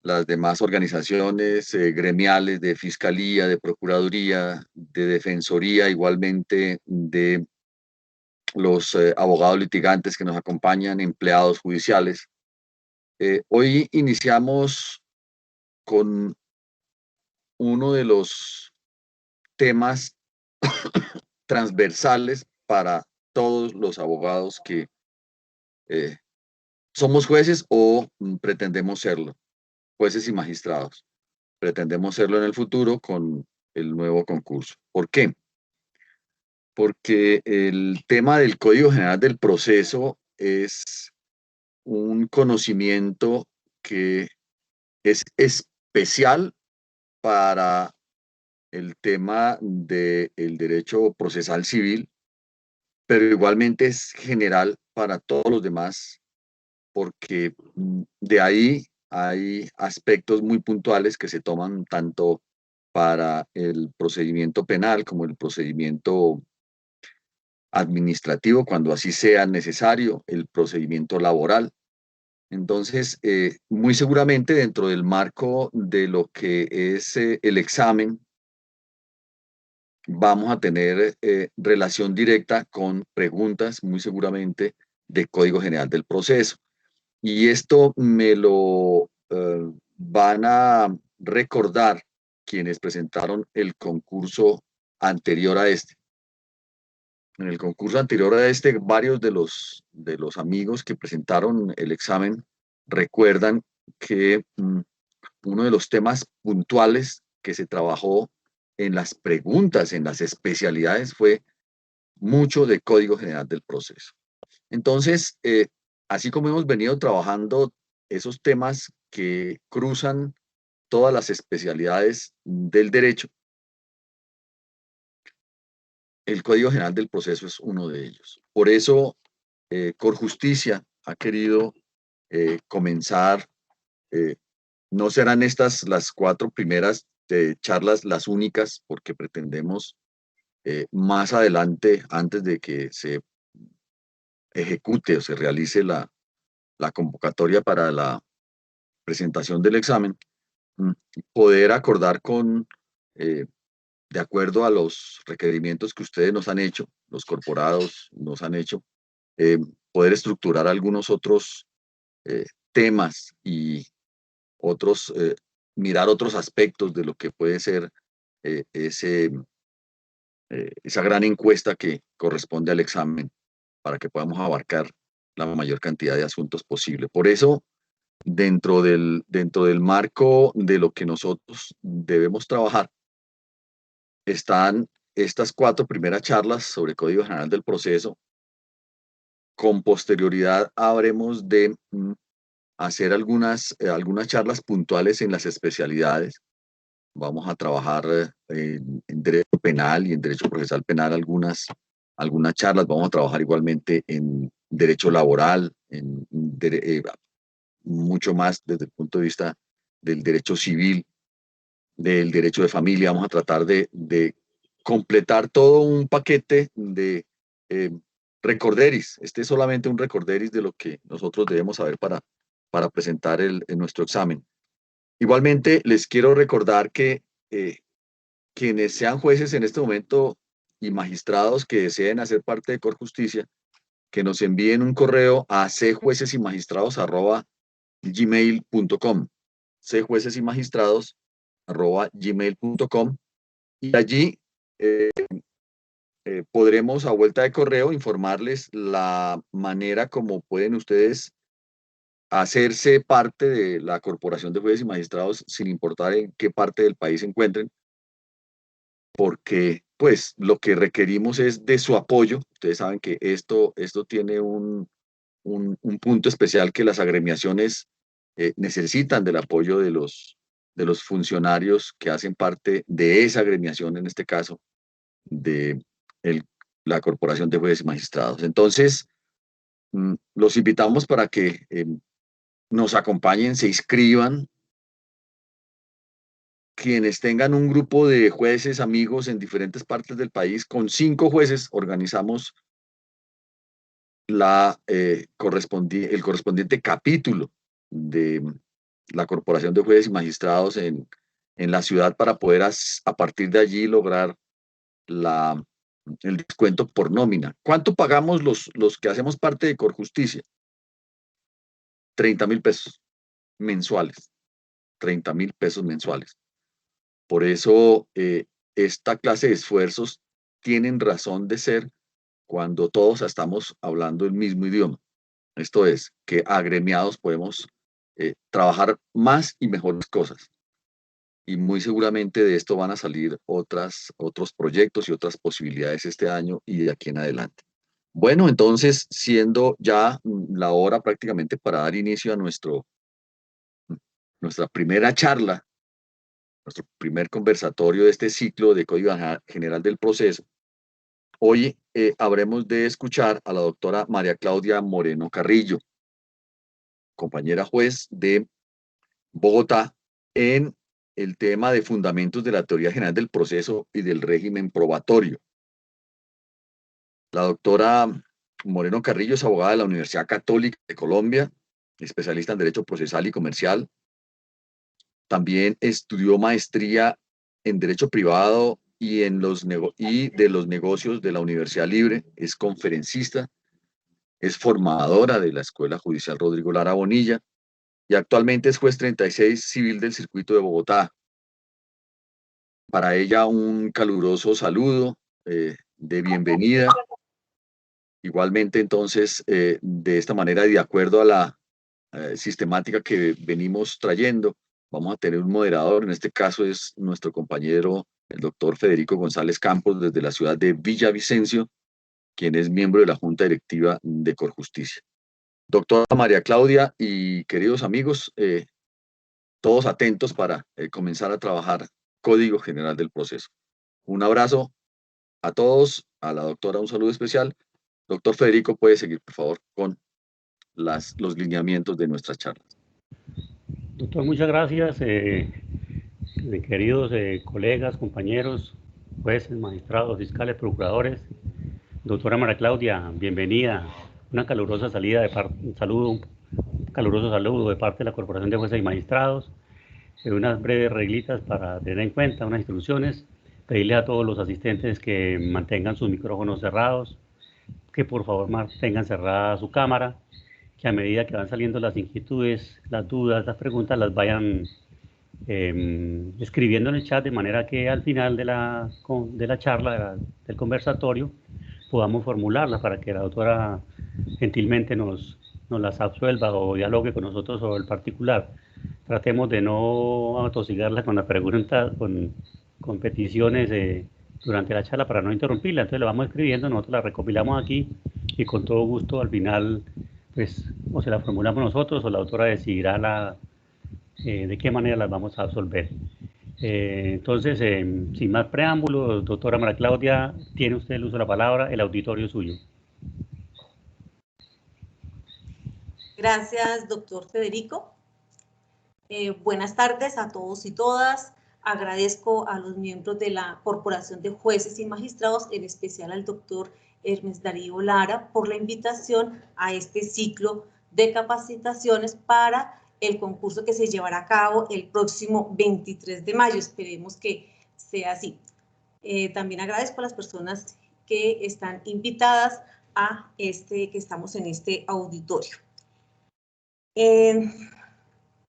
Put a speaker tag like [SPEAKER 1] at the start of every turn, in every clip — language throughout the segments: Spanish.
[SPEAKER 1] las demás organizaciones gremiales de fiscalía, de procuraduría, de defensoría, igualmente de los abogados litigantes que nos acompañan, empleados judiciales. Hoy iniciamos con uno de los temas transversales para todos los abogados que eh, somos jueces o pretendemos serlo, jueces y magistrados. Pretendemos serlo en el futuro con el nuevo concurso. ¿Por qué? Porque el tema del Código General del Proceso es un conocimiento que es especial para el tema del derecho procesal civil, pero igualmente es general para todos los demás, porque de ahí hay aspectos muy puntuales que se toman tanto para el procedimiento penal como el procedimiento administrativo, cuando así sea necesario, el procedimiento laboral. Entonces, muy seguramente dentro del marco de lo que es el examen, vamos a tener relación directa con preguntas, muy seguramente, de Código General del Proceso. Y esto me lo van a recordar quienes presentaron el concurso anterior a este. En el concurso anterior a este, varios de los amigos que presentaron el examen recuerdan que uno de los temas puntuales que se trabajó en las preguntas, en las especialidades, fue mucho de Código General del Proceso. Entonces, así como hemos venido trabajando esos temas que cruzan todas las especialidades del derecho, el Código General del Proceso es uno de ellos. Por eso, Corjusticia ha querido comenzar, eh, no serán estas las cuatro primeras charlas las únicas, porque pretendemos más adelante, antes de que se ejecute o se realice la convocatoria para la presentación del examen, mm, poder acordar con, eh, de acuerdo a los requerimientos que ustedes nos han hecho, los corporados nos han hecho, eh, poder estructurar algunos otros temas y otros, mirar otros aspectos de lo que puede ser esa gran encuesta que corresponde al examen para que podamos abarcar la mayor cantidad de asuntos posible. Por eso, dentro del marco de lo que nosotros debemos trabajar, están estas cuatro primeras charlas sobre Código General del Proceso. Con posterioridad habremos de hacer algunas charlas puntuales en las especialidades. Vamos a trabajar en derecho penal y en derecho procesal penal algunas charlas. Vamos a trabajar igualmente en derecho laboral, mucho más desde el punto de vista del derecho civil, del derecho de familia. Vamos a tratar de completar todo un paquete de eh, recorderis. Este es solamente un recorderis de lo que nosotros debemos saber para presentar nuestro examen. Igualmente, les quiero recordar que quienes sean jueces en este momento y magistrados que deseen hacer parte de Corjusticia, que nos envíen un correo a cjuecesymagistrados@gmail.com, cjuecesymagistrados@gmail.com, y allí podremos a vuelta de correo informarles la manera como pueden ustedes hacerse parte de la Corporación de Jueces y Magistrados sin importar en qué parte del país se encuentren, porque pues lo que requerimos es de su apoyo. Ustedes saben que esto tiene un punto especial, que las agremiaciones necesitan del apoyo de los funcionarios que hacen parte de esa agremiación, en este caso, de el, la Corporación de Jueces y Magistrados. Entonces, los invitamos para que nos acompañen, se inscriban. Quienes tengan un grupo de jueces, amigos en diferentes partes del país, con 5 jueces organizamos el correspondiente capítulo de la Corporación de Jueces y Magistrados en la ciudad para poder a partir de allí lograr el descuento por nómina. ¿Cuánto pagamos los que hacemos parte de Corjusticia? 30.000 pesos mensuales. 30.000 pesos mensuales. Por eso esta clase de esfuerzos tienen razón de ser cuando todos estamos hablando el mismo idioma. Esto es, que agremiados podemos trabajar más y mejores cosas. Y muy seguramente de esto van a salir otros proyectos y otras posibilidades este año y de aquí en adelante. Bueno, entonces, siendo ya la hora prácticamente para dar inicio a nuestra primera charla, nuestro primer conversatorio de este ciclo de Código General del Proceso, hoy habremos de escuchar a la doctora María Claudia Moreno Carrillo, compañera juez de Bogotá, en el tema de fundamentos de la teoría general del proceso y del régimen probatorio. La doctora Moreno Carrillo es abogada de la Universidad Católica de Colombia, especialista en Derecho Procesal y Comercial. También estudió maestría en Derecho Privado y de los negocios de la Universidad Libre. Es conferencista, es formadora de la Escuela Judicial Rodrigo Lara Bonilla y actualmente es juez 36 civil del Circuito de Bogotá. Para ella un caluroso saludo de bienvenida. Igualmente, entonces, de esta manera y de acuerdo a la sistemática que venimos trayendo, vamos a tener un moderador. En este caso es nuestro compañero, el doctor Federico González Campos, desde la ciudad de Villavicencio, quien es miembro de la Junta Directiva de Corjusticia. Doctora María Claudia y queridos amigos, todos atentos para comenzar a trabajar Código General del Proceso. Un abrazo a todos, a la doctora un saludo especial. Doctor Federico, puede seguir, por favor, con los lineamientos de nuestras charlas.
[SPEAKER 2] Doctor, muchas gracias, queridos colegas, compañeros, jueces, magistrados, fiscales, procuradores. Doctora María Claudia, bienvenida. Una calurosa caluroso saludo de parte de la Corporación de Jueces y Magistrados. Unas breves reglitas para tener en cuenta, unas instrucciones. Pedirle a todos los asistentes que mantengan sus micrófonos cerrados, que por favor mantengan cerrada su cámara, que a medida que van saliendo las inquietudes, las dudas, las preguntas, las vayan escribiendo en el chat, de manera que al final de la charla, del conversatorio, podamos formularlas para que la doctora gentilmente nos las absuelva o dialogue con nosotros sobre el particular. Tratemos de no atosigarla con la pregunta, con peticiones durante la charla para no interrumpirla. Entonces la vamos escribiendo, nosotros la recopilamos aquí y con todo gusto al final, pues, o se la formulamos nosotros o la doctora decidirá de qué manera las vamos a absolver. Entonces, sin más preámbulos, doctora María Claudia, tiene usted el uso de la palabra, el auditorio es suyo.
[SPEAKER 3] Gracias, doctor Federico. Buenas tardes a todos y todas. Agradezco a los miembros de la Corporación de Jueces y Magistrados, en especial al doctor Hermes Darío Lara, por la invitación a este ciclo de capacitaciones para el concurso que se llevará a cabo el próximo 23 de mayo. Esperemos que sea así. También agradezco a las personas que están invitadas a que estamos en este auditorio.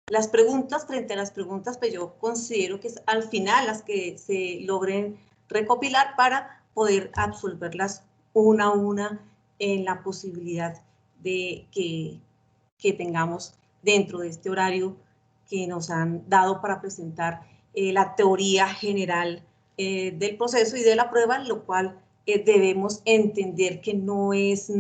[SPEAKER 3] Las preguntas, frente a las preguntas, pues yo considero que es al final las que se logren recopilar para poder absolverlas una a una en la posibilidad de que tengamos dentro de este horario que nos han dado para presentar la teoría general del proceso y de la prueba, lo cual debemos entender que no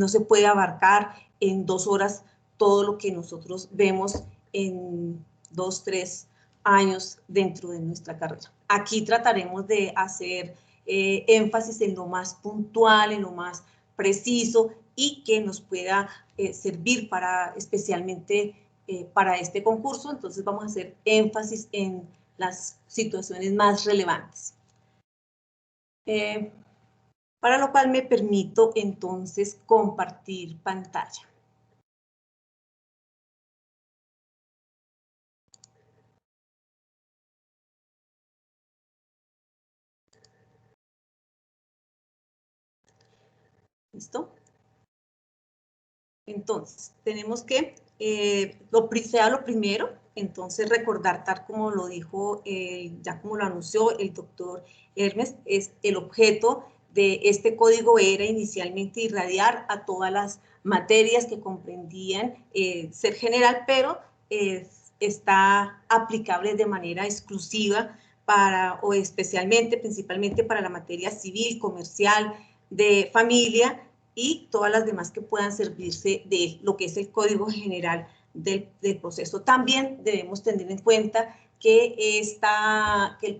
[SPEAKER 3] se puede abarcar en 2 horas todo lo que nosotros vemos en 2, 3 años dentro de nuestra carrera. Aquí trataremos de hacer énfasis en lo más puntual, en lo más preciso y que nos pueda servir especialmente para este concurso. Entonces vamos a hacer énfasis en las situaciones más relevantes. Para lo cual me permito entonces compartir pantalla. ¿Listo? Entonces, tenemos que, sea lo primero, entonces recordar, tal como lo dijo, ya como lo anunció el doctor Hermes, es el objeto de este código era inicialmente irradiar a todas las materias que comprendían ser general, pero está aplicable de manera exclusiva para, o especialmente, principalmente para la materia civil, comercial, de familia, y todas las demás que puedan servirse de lo que es el código general del proceso. También debemos tener en cuenta que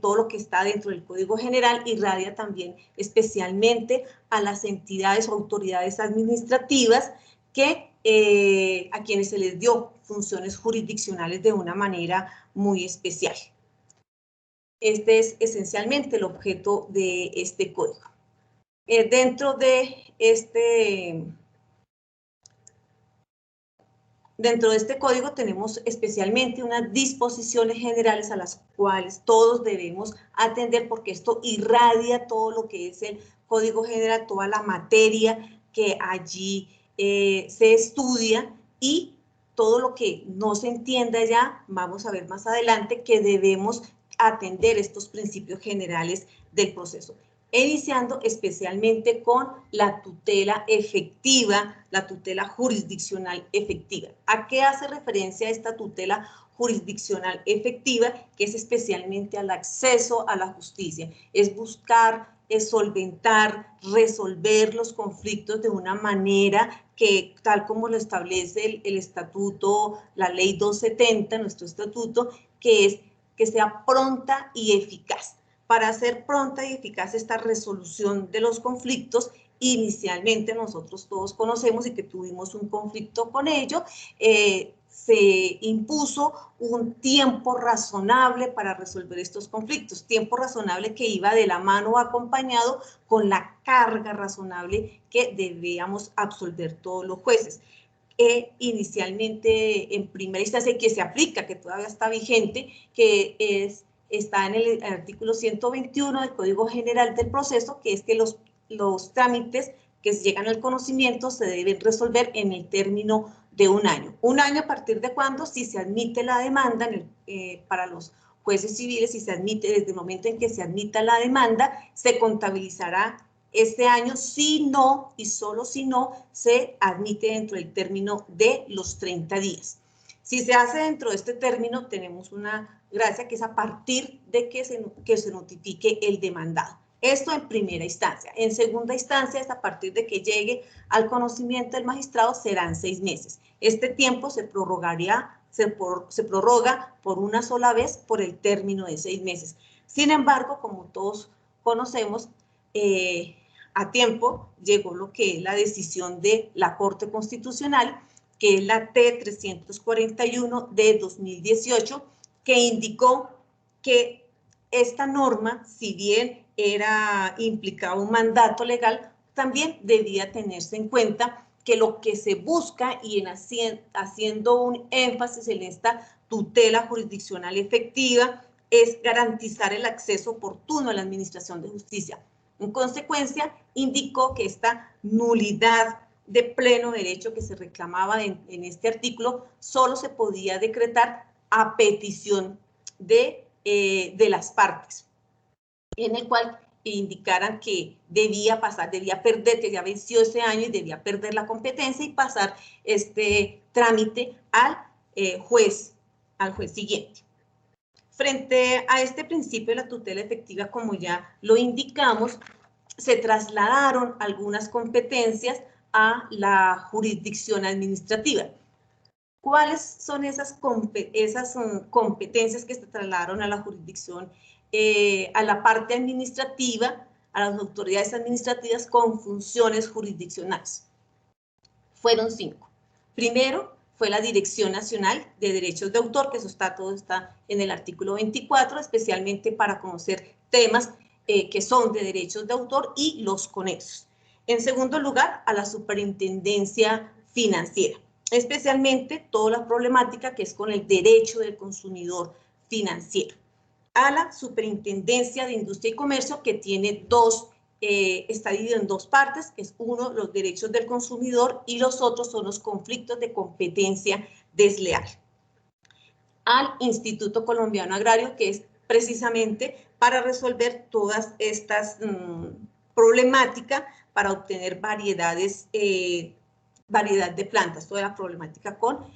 [SPEAKER 3] todo lo que está dentro del código general irradia también especialmente a las entidades o autoridades administrativas que a quienes se les dio funciones jurisdiccionales de una manera muy especial. Este es esencialmente el objeto de este código. Dentro de este código tenemos especialmente unas disposiciones generales a las cuales todos debemos atender, porque esto irradia todo lo que es el código general, toda la materia que allí se estudia, y todo lo que no se entienda ya, vamos a ver más adelante que debemos atender estos principios generales del proceso, iniciando especialmente con la tutela efectiva, la tutela jurisdiccional efectiva. ¿A qué hace referencia esta tutela jurisdiccional efectiva? Que es especialmente al acceso a la justicia, es buscar, es solventar, resolver los conflictos de una manera que, tal como lo establece el estatuto, la ley 270, nuestro estatuto, que es que sea pronta y eficaz. Para hacer pronta y eficaz esta resolución de los conflictos, inicialmente nosotros todos conocemos y que tuvimos un conflicto con ello, se impuso un tiempo razonable para resolver estos conflictos, tiempo razonable que iba de la mano acompañado con la carga razonable que debíamos absolver todos los jueces. Inicialmente, en primera instancia, que se aplica, que todavía está vigente, que está en el artículo 121 del Código General del Proceso, que es que los trámites que llegan al conocimiento se deben resolver en el término de un año. Un año a partir de cuando, si se admite la demanda para los jueces civiles, si se admite desde el momento en que se admita la demanda, se contabilizará este año, si no, y solo si no, se admite dentro del término de los 30 días. Si se hace dentro de este término, tenemos una gracia que es a partir de que se notifique el demandado. Esto en primera instancia. En segunda instancia, es a partir de que llegue al conocimiento del magistrado, serán 6 meses. Este tiempo se prorrogaría, se prorroga por una sola vez por el término de 6 meses. Sin embargo, como todos conocemos, a tiempo llegó lo que es la decisión de la Corte Constitucional, que es la T-341 de 2018, que indicó que esta norma, si bien implicaba un mandato legal, también debía tenerse en cuenta que lo que se busca, y haciendo un énfasis en esta tutela jurisdiccional efectiva, es garantizar el acceso oportuno a la administración de justicia. En consecuencia, indicó que esta nulidad de pleno derecho que se reclamaba en este artículo solo se podía decretar a petición de las partes, en el cual indicaran que debía perder, que ya venció ese año y debía perder la competencia y pasar este trámite al juez siguiente. Frente a este principio de la tutela efectiva, como ya lo indicamos, se trasladaron algunas competencias a la jurisdicción administrativa. ¿Cuáles son esas competencias que se trasladaron a la jurisdicción, a la parte administrativa, a las autoridades administrativas con funciones jurisdiccionales? Fueron 5. Primero, fue la Dirección Nacional de Derechos de Autor, que todo está en el artículo 24, especialmente para conocer temas que son de derechos de autor y los conexos. En segundo lugar, a la Superintendencia Financiera, especialmente toda la problemática que es con el derecho del consumidor financiero. A la Superintendencia de Industria y Comercio, que tiene 2 está dividido en dos partes, que es uno, los derechos del consumidor, y los otros son los conflictos de competencia desleal. Al Instituto Colombiano Agrario, que es precisamente para resolver todas estas problemáticas, para obtener variedad de plantas, toda la problemática con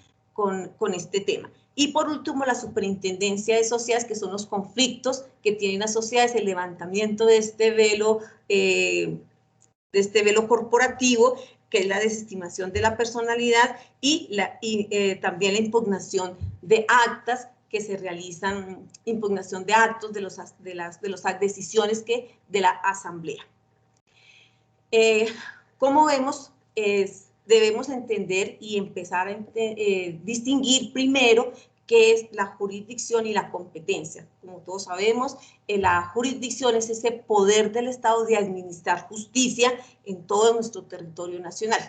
[SPEAKER 3] este tema. Y por último, la Superintendencia de Sociedades, que son los conflictos que tienen las sociedades, el levantamiento de este velo corporativo, que es la desestimación de la personalidad, y también la impugnación de actas que se realizan, impugnación de actos de las decisiones de la asamblea. Como vemos, debemos entender y empezar a distinguir primero qué es la jurisdicción y la competencia. Como todos sabemos, la jurisdicción es ese poder del Estado de administrar justicia en todo nuestro territorio nacional.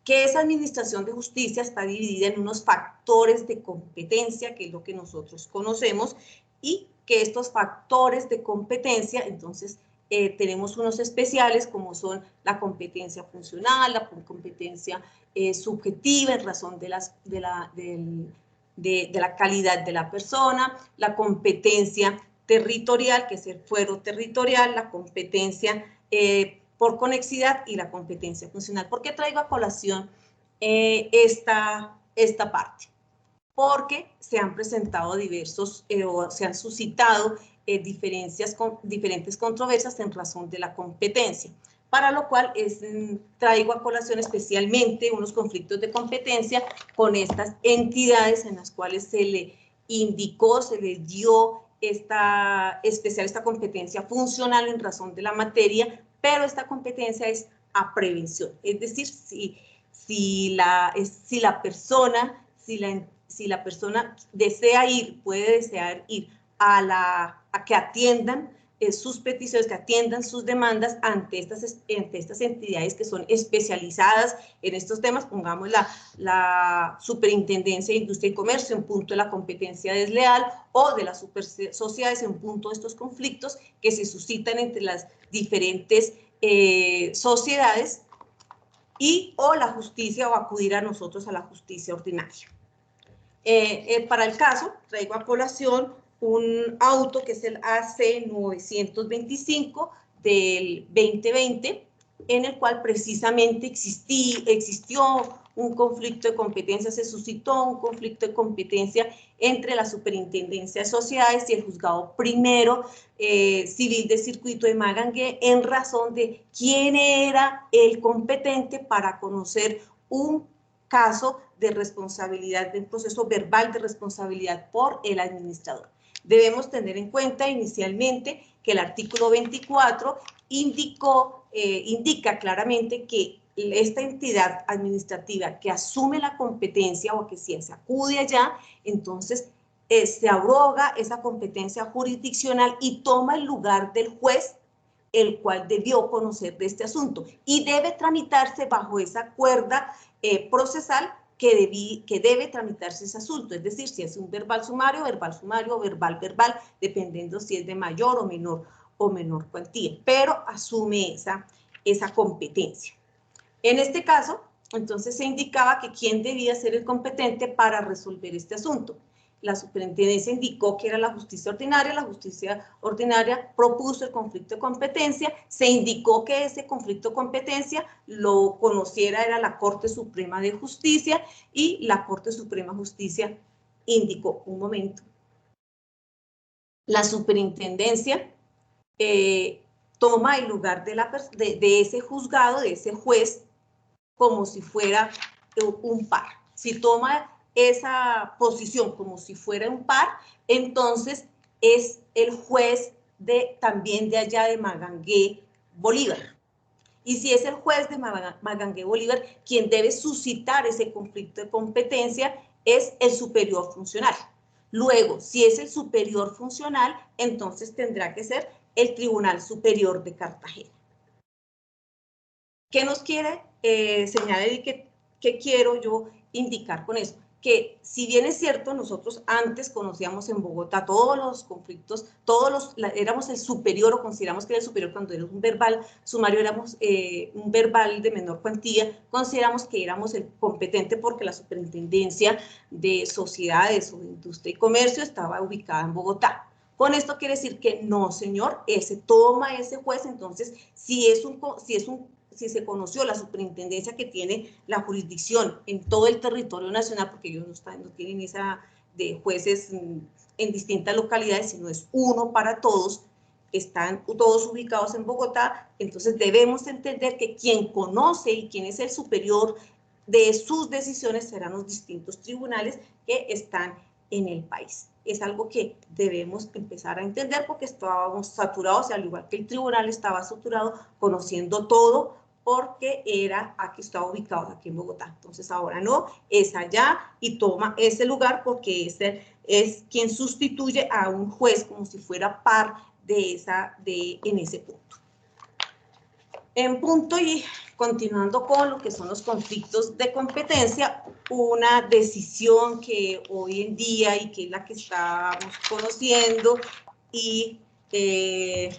[SPEAKER 3] Que esa administración de justicia está dividida en unos factores de competencia, que es lo que nosotros conocemos, y que estos factores de competencia, entonces, tenemos unos especiales como son la competencia funcional, la competencia subjetiva en razón de la calidad de la persona, la competencia territorial, que es el fuero territorial, la competencia por conexidad y la competencia funcional. ¿Por qué traigo a colación esta parte? Porque se han presentado o se han suscitado diferentes controversias en razón de la competencia, para lo cual traigo a colación especialmente unos conflictos de competencia con estas entidades en las cuales se le indicó, se le dio esta competencia funcional en razón de la materia, pero esta competencia es a prevención, es decir, si la persona puede desear ir a que atiendan sus peticiones, que atiendan sus demandas ante estas entidades que son especializadas en estos temas, pongamos la Superintendencia de Industria y Comercio en punto de la competencia desleal, o de las supersociedades en punto de estos conflictos que se suscitan entre las diferentes sociedades, o la justicia, o acudir a nosotros a la justicia ordinaria. Para el caso, traigo a colación un auto que es el AC 925 del 2020, en el cual precisamente existió un conflicto de competencia, se suscitó un conflicto de competencia entre la Superintendencia de Sociedades y el Juzgado Primero Civil de Circuito de Magangué, en razón de quién era el competente para conocer un caso de responsabilidad, de un proceso verbal de responsabilidad por el administrador. Debemos tener en cuenta inicialmente que el artículo 24 indica claramente que esta entidad administrativa que asume la competencia, o que si se acude allá, entonces se abroga esa competencia jurisdiccional y toma el lugar del juez, el cual debió conocer de este asunto, y debe tramitarse bajo esa cuerda procesal que debe tramitarse ese asunto, es decir, si es un verbal sumario, o verbal, dependiendo si es de mayor o menor cuantía, pero asume esa competencia. En este caso, entonces se indicaba que quién debía ser el competente para resolver este asunto. La superintendencia indicó que era la justicia ordinaria propuso el conflicto de competencia, se indicó que ese conflicto de competencia lo conociera era la Corte Suprema de Justicia, y la Corte Suprema de Justicia indicó, un momento, la superintendencia toma el lugar de ese juzgado, de ese juez, como si fuera un par. Si toma esa posición como si fuera un par, entonces es el juez también de allá de Magangué, Bolívar. Y si es el juez de Magangué, Bolívar, quien debe suscitar ese conflicto de competencia es el superior funcional. Luego, si es el superior funcional, entonces tendrá que ser el Tribunal Superior de Cartagena. ¿Qué nos quiere señalar y qué quiero yo indicar con eso? que si bien es cierto, nosotros antes conocíamos en Bogotá todos los conflictos, éramos el superior o consideramos que era el superior cuando era un verbal sumario, éramos un verbal de menor cuantía, consideramos que éramos el competente porque la superintendencia de sociedades o de industria y comercio estaba ubicada en Bogotá. Con esto quiere decir que no, señor, toma ese juez, entonces si se conoció la superintendencia que tiene la jurisdicción en todo el territorio nacional, porque ellos no tienen esa de jueces en distintas localidades, sino es uno para todos, están todos ubicados en Bogotá, entonces debemos entender que quien conoce y quien es el superior de sus decisiones serán los distintos tribunales que están en el país. Es algo que debemos empezar a entender porque estábamos saturados, y al igual que el tribunal estaba saturado, conociendo todo, porque aquí estaba ubicado aquí en Bogotá. Entonces ahora no, es allá y toma ese lugar porque ese es quien sustituye a un juez como si fuera par en ese punto. En punto y continuando con lo que son los conflictos de competencia, una decisión que hoy en día y que es la que estamos conociendo y que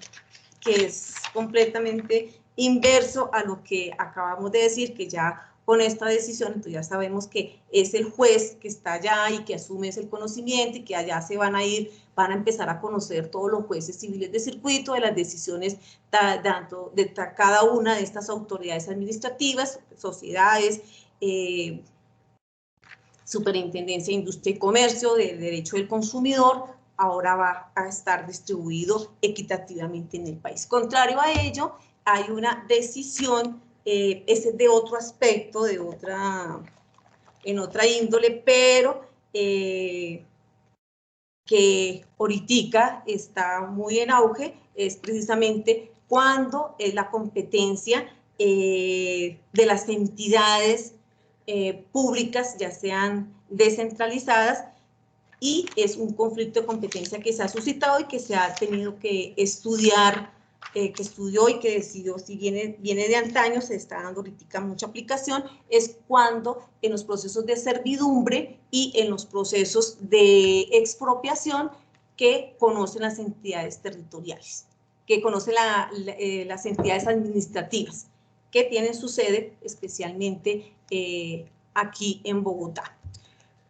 [SPEAKER 3] es completamente inverso a lo que acabamos de decir, que ya con esta decisión, entonces ya sabemos que es el juez que está allá y que asume ese conocimiento y que allá van a empezar a conocer todos los jueces civiles de circuito, de las decisiones de cada una de estas autoridades administrativas, sociedades, Superintendencia de Industria y Comercio, de Derecho del Consumidor, ahora va a estar distribuido equitativamente en el país. Contrario a ello, hay una decisión, ese de otro aspecto, en otra índole, pero que ahorita está muy en auge, es precisamente cuando la competencia de las entidades públicas, ya sean descentralizadas, y es un conflicto de competencia que se ha suscitado y que se ha tenido que estudiar, que estudió y que decidió, si viene de antaño, se está dando ahorita mucha aplicación, es cuando en los procesos de servidumbre y en los procesos de expropiación que conocen las entidades territoriales, que conocen las entidades administrativas, que tienen su sede especialmente aquí en Bogotá.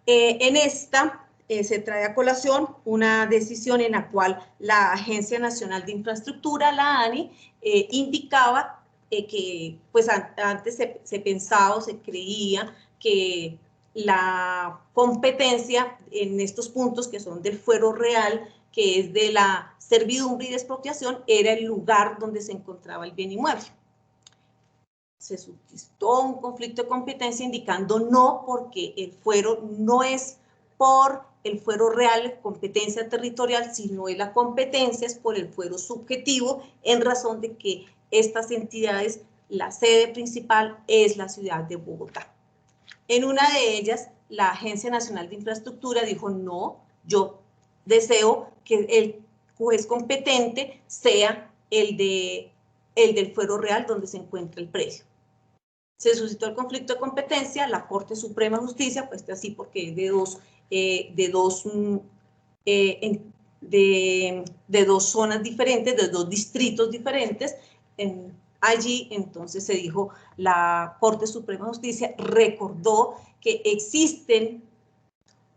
[SPEAKER 3] En esta se trae a colación una decisión en la cual la Agencia Nacional de Infraestructura, la ANI, indicaba que pues antes se pensaba o se creía que la competencia en estos puntos que son del fuero real, que es de la servidumbre y de expropiación, era el lugar donde se encontraba el bien inmueble. Se suscitó un conflicto de competencia indicando no, porque el fuero no es por el fuero real, competencia territorial, sino es la competencia es por el fuero subjetivo, en razón de que estas entidades, la sede principal es la ciudad de Bogotá. En una de ellas, la Agencia Nacional de Infraestructura dijo no, yo deseo que el juez competente sea el del fuero real donde se encuentra el predio. Se suscitó el conflicto de competencia, la Corte Suprema de Justicia, pues así porque es de dos zonas diferentes, de dos distritos diferentes. Allí entonces se dijo, la Corte Suprema de Justicia recordó que existen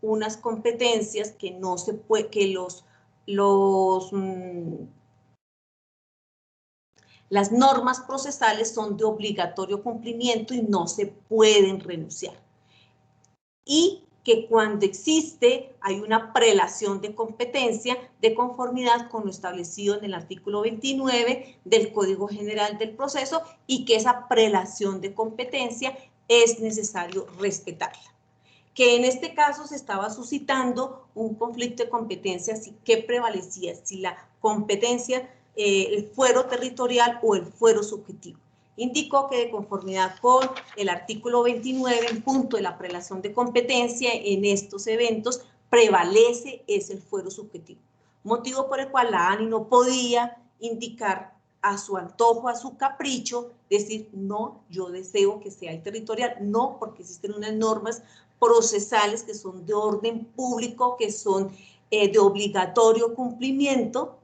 [SPEAKER 3] unas competencias que no se puede, que las normas procesales son de obligatorio cumplimiento y no se pueden renunciar. Y que cuando existe, hay una prelación de competencia de conformidad con lo establecido en el artículo 29 del Código General del Proceso, y que esa prelación de competencia es necesario respetarla. Que en este caso se estaba suscitando un conflicto de competencia, ¿qué prevalecía? Si la competencia, el fuero territorial o el fuero subjetivo. Indicó que de conformidad con el artículo 29, en punto de la prelación de competencia en estos eventos, prevalece es el fuero subjetivo. Motivo por el cual la ANI no podía indicar a su antojo, a su capricho, decir, no, yo deseo que sea el territorial, no, porque existen unas normas procesales que son de orden público, que son de obligatorio cumplimiento,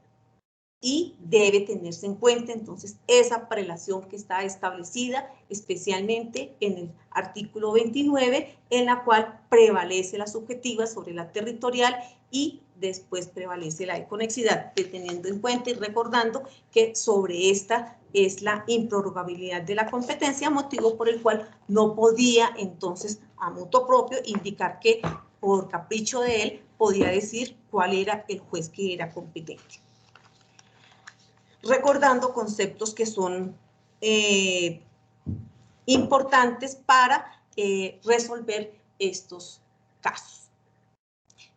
[SPEAKER 3] y debe tenerse en cuenta entonces esa prelación que está establecida especialmente en el artículo 29, en la cual prevalece la subjetiva sobre la territorial y después prevalece la de conexidad, teniendo en cuenta y recordando que sobre esta es la improrrogabilidad de la competencia, motivo por el cual no podía entonces a motu propio indicar que por capricho de él podía decir cuál era el juez que era competente. Recordando conceptos que son importantes para resolver estos casos.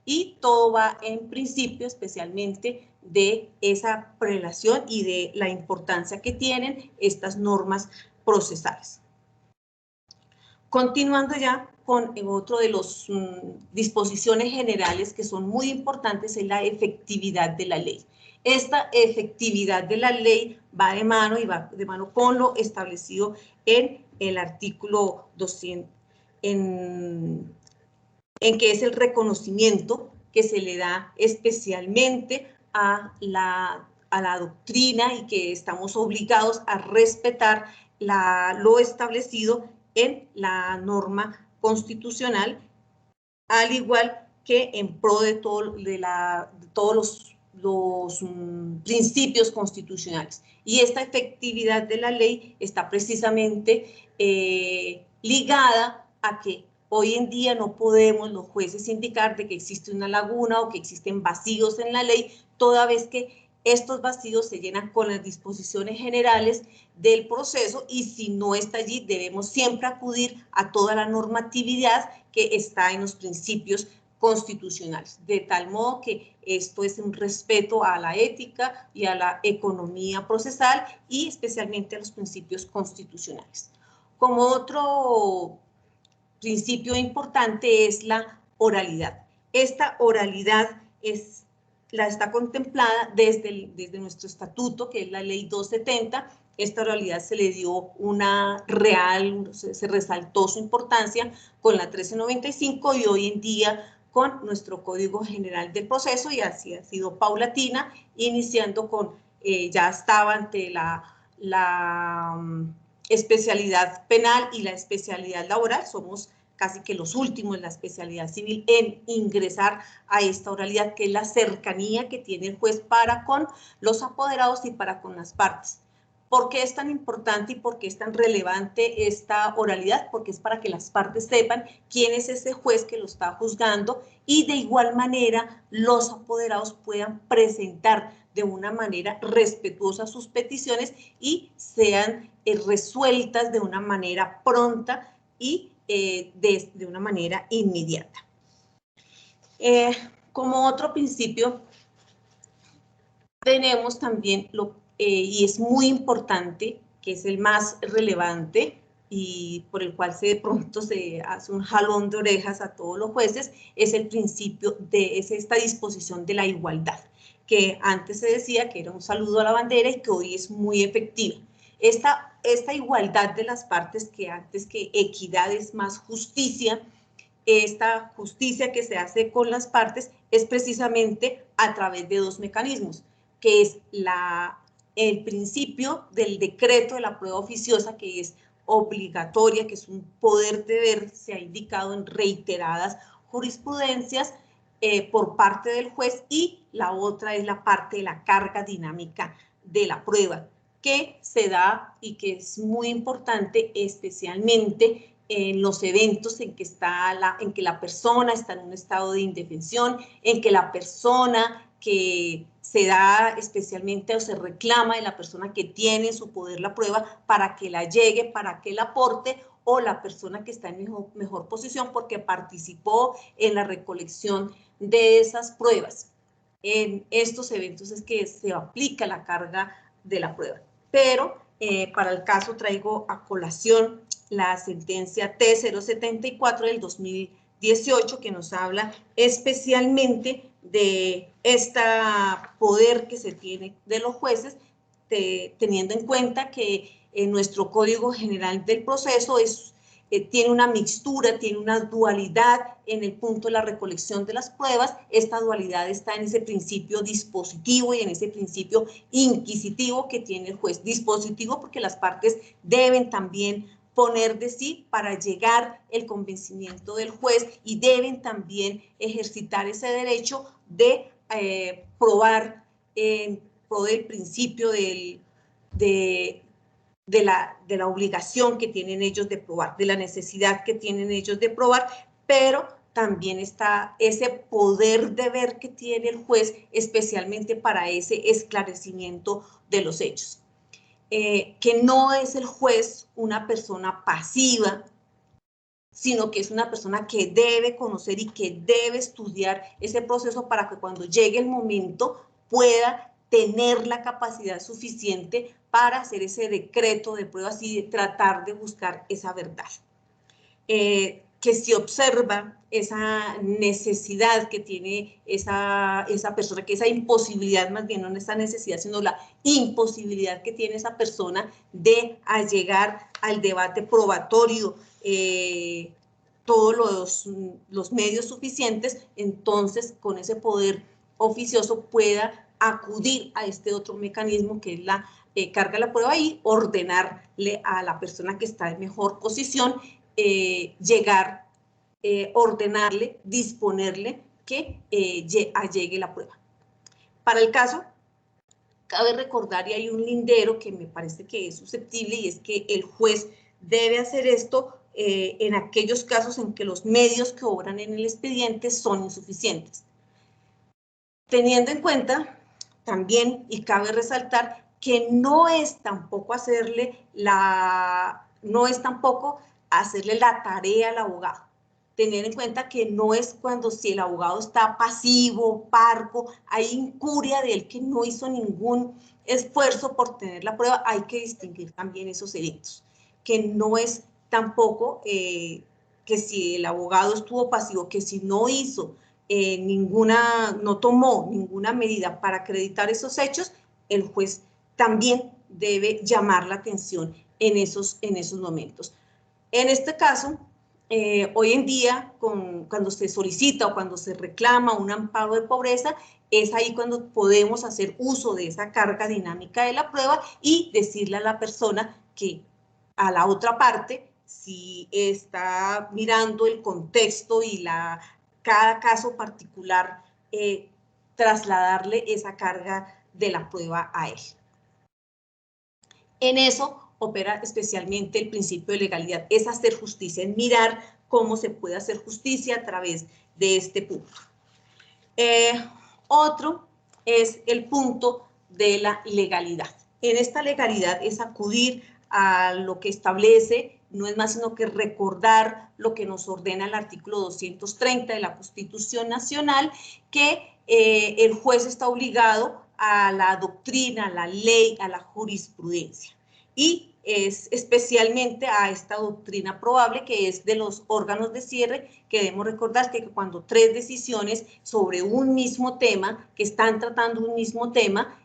[SPEAKER 3] Y todo va en principio especialmente de esa prelación y de la importancia que tienen estas normas procesales. Continuando ya con otro de las disposiciones generales que son muy importantes, es la efectividad de la ley. Esta efectividad de la ley va de mano y va de mano con lo establecido en el artículo 200, en que es el reconocimiento que se le da especialmente a la doctrina y que estamos obligados a respetar lo establecido en la norma constitucional, al igual que en pro de todos los principios constitucionales. Y esta efectividad de la ley está precisamente ligada a que hoy en día no podemos los jueces indicar de que existe una laguna o que existen vacíos en la ley, toda vez que estos vacíos se llenan con las disposiciones generales del proceso, y si no está allí debemos siempre acudir a toda la normatividad que está en los principios constitucionales, de tal modo que esto es un respeto a la ética y a la economía procesal y especialmente a los principios constitucionales. Como otro principio importante es la oralidad. Esta oralidad está contemplada desde nuestro estatuto, que es la ley 270. Esta oralidad se le dio una real, se resaltó su importancia con la 1395 y hoy en día con nuestro Código General del Proceso, y así ha sido paulatina, iniciando con, ya estaba ante la especialidad penal y la especialidad laboral. Somos casi que los últimos en la especialidad civil en ingresar a esta oralidad, que es la cercanía que tiene el juez para con los apoderados y para con las partes. ¿Por qué es tan importante y por qué es tan relevante esta oralidad? Porque es para que las partes sepan quién es ese juez que lo está juzgando, y de igual manera los apoderados puedan presentar de una manera respetuosa sus peticiones y sean resueltas de una manera pronta y de una manera inmediata. Como otro principio, tenemos también y es muy importante, que es el más relevante y por el cual de pronto se hace un jalón de orejas a todos los jueces, es el principio es esta disposición de la igualdad, que antes se decía que era un saludo a la bandera y que hoy es muy efectiva. Esta igualdad de las partes, que antes que equidad es más justicia, esta justicia que se hace con las partes es precisamente a través de dos mecanismos, que es el principio del decreto de la prueba oficiosa, que es obligatoria, que es un poder deber, se ha indicado en reiteradas jurisprudencias por parte del juez, y la otra es la parte de la carga dinámica de la prueba, que se da y que es muy importante especialmente en los eventos en que la persona está en un estado de indefensión, en que la persona que se da especialmente o se reclama de la persona que tiene en su poder la prueba para que la llegue, para que la aporte, o la persona que está en mejor posición porque participó en la recolección de esas pruebas. En estos eventos es que se aplica la carga de la prueba. Pero para el caso traigo a colación la sentencia T074 del 2018, que nos habla especialmente de este poder que se tiene de los jueces, teniendo en cuenta que en nuestro Código General del Proceso tiene una mixtura, tiene una dualidad en el punto de la recolección de las pruebas. Esta dualidad está en ese principio dispositivo y en ese principio inquisitivo que tiene el juez. Dispositivo porque las partes deben también poner de sí para llegar el convencimiento del juez y deben también ejercitar ese derecho de probar en pro del principio de la obligación que tienen ellos de probar, de la necesidad que tienen ellos de probar, pero también está ese poder de ver que tiene el juez, especialmente para ese esclarecimiento de los hechos. Que no es el juez una persona pasiva, sino que es una persona que debe conocer y que debe estudiar ese proceso para que cuando llegue el momento pueda tener la capacidad suficiente para hacer ese decreto de pruebas y tratar de buscar esa verdad. Que si observa esa necesidad que tiene esa persona, que esa imposibilidad, más bien no esa necesidad, sino la imposibilidad que tiene esa persona de llegar al debate probatorio, todos los medios suficientes, entonces con ese poder oficioso pueda acudir a este otro mecanismo que es la carga de la prueba y ordenarle a la persona que está en mejor posición llegar, ordenarle, disponerle que allegue la prueba. Para el caso, cabe recordar, y hay un lindero que me parece que es susceptible, y es que el juez debe hacer esto en aquellos casos en que los medios que obran en el expediente son insuficientes. Teniendo en cuenta también, y cabe resaltar, que no es tampoco hacerle la tarea al abogado. Tener en cuenta que no es cuando si el abogado está pasivo, parco, hay incuria de él que no hizo ningún esfuerzo por tener la prueba, hay que distinguir también esos delitos. Que no es tampoco que si el abogado estuvo pasivo, que si no hizo no tomó ninguna medida para acreditar esos hechos, el juez también debe llamar la atención en esos momentos. En este caso, hoy en día, cuando se solicita o cuando se reclama un amparo de pobreza, es ahí cuando podemos hacer uso de esa carga dinámica de la prueba y decirle a la persona que a la otra parte, si está mirando el contexto y cada caso particular, trasladarle esa carga de la prueba a él. En eso opera especialmente el principio de legalidad, es hacer justicia, es mirar cómo se puede hacer justicia a través de este punto. Otro es el punto de la legalidad. En esta legalidad es acudir a lo que establece, no es más sino que recordar lo que nos ordena el artículo 230 de la Constitución Nacional, que el juez está obligado a la doctrina, a la ley, a la jurisprudencia. Y es especialmente a esta doctrina probable, que es de los órganos de cierre, que debemos recordar que cuando tres decisiones sobre un mismo tema, que están tratando un mismo tema,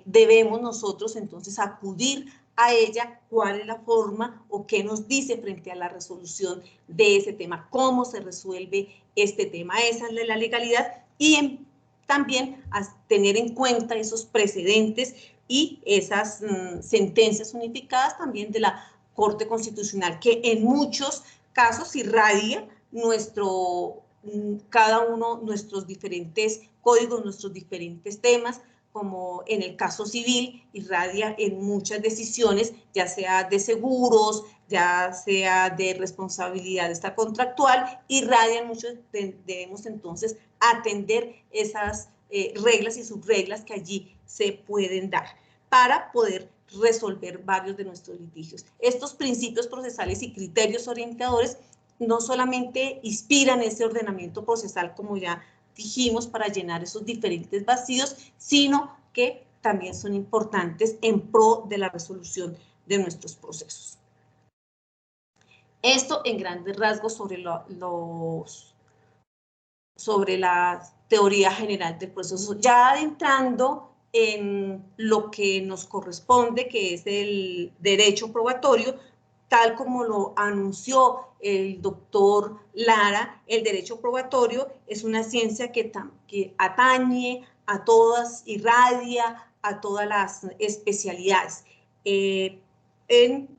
[SPEAKER 3] debemos nosotros entonces acudir a ella, cuál es la forma o qué nos dice frente a la resolución de ese tema, cómo se resuelve este tema. Esa es la legalidad y también a tener en cuenta esos precedentes y esas sentencias unificadas también de la Corte Constitucional, que en muchos casos irradia cada uno nuestros diferentes códigos, nuestros diferentes temas, como en el caso civil, irradia en muchas decisiones, ya sea de seguros, ya sea de responsabilidad extracontractual, irradian mucho, debemos entonces atender esas reglas y subreglas que allí se pueden dar para poder resolver varios de nuestros litigios. Estos principios procesales y criterios orientadores no solamente inspiran ese ordenamiento procesal, como ya dijimos, para llenar esos diferentes vacíos, sino que también son importantes en pro de la resolución de nuestros procesos. Esto en grandes rasgos sobre la teoría general del proceso. Ya adentrando en lo que nos corresponde, que es el derecho probatorio, tal como lo anunció el doctor Lara, el derecho probatorio es una ciencia que atañe a todas, irradia a todas las especialidades,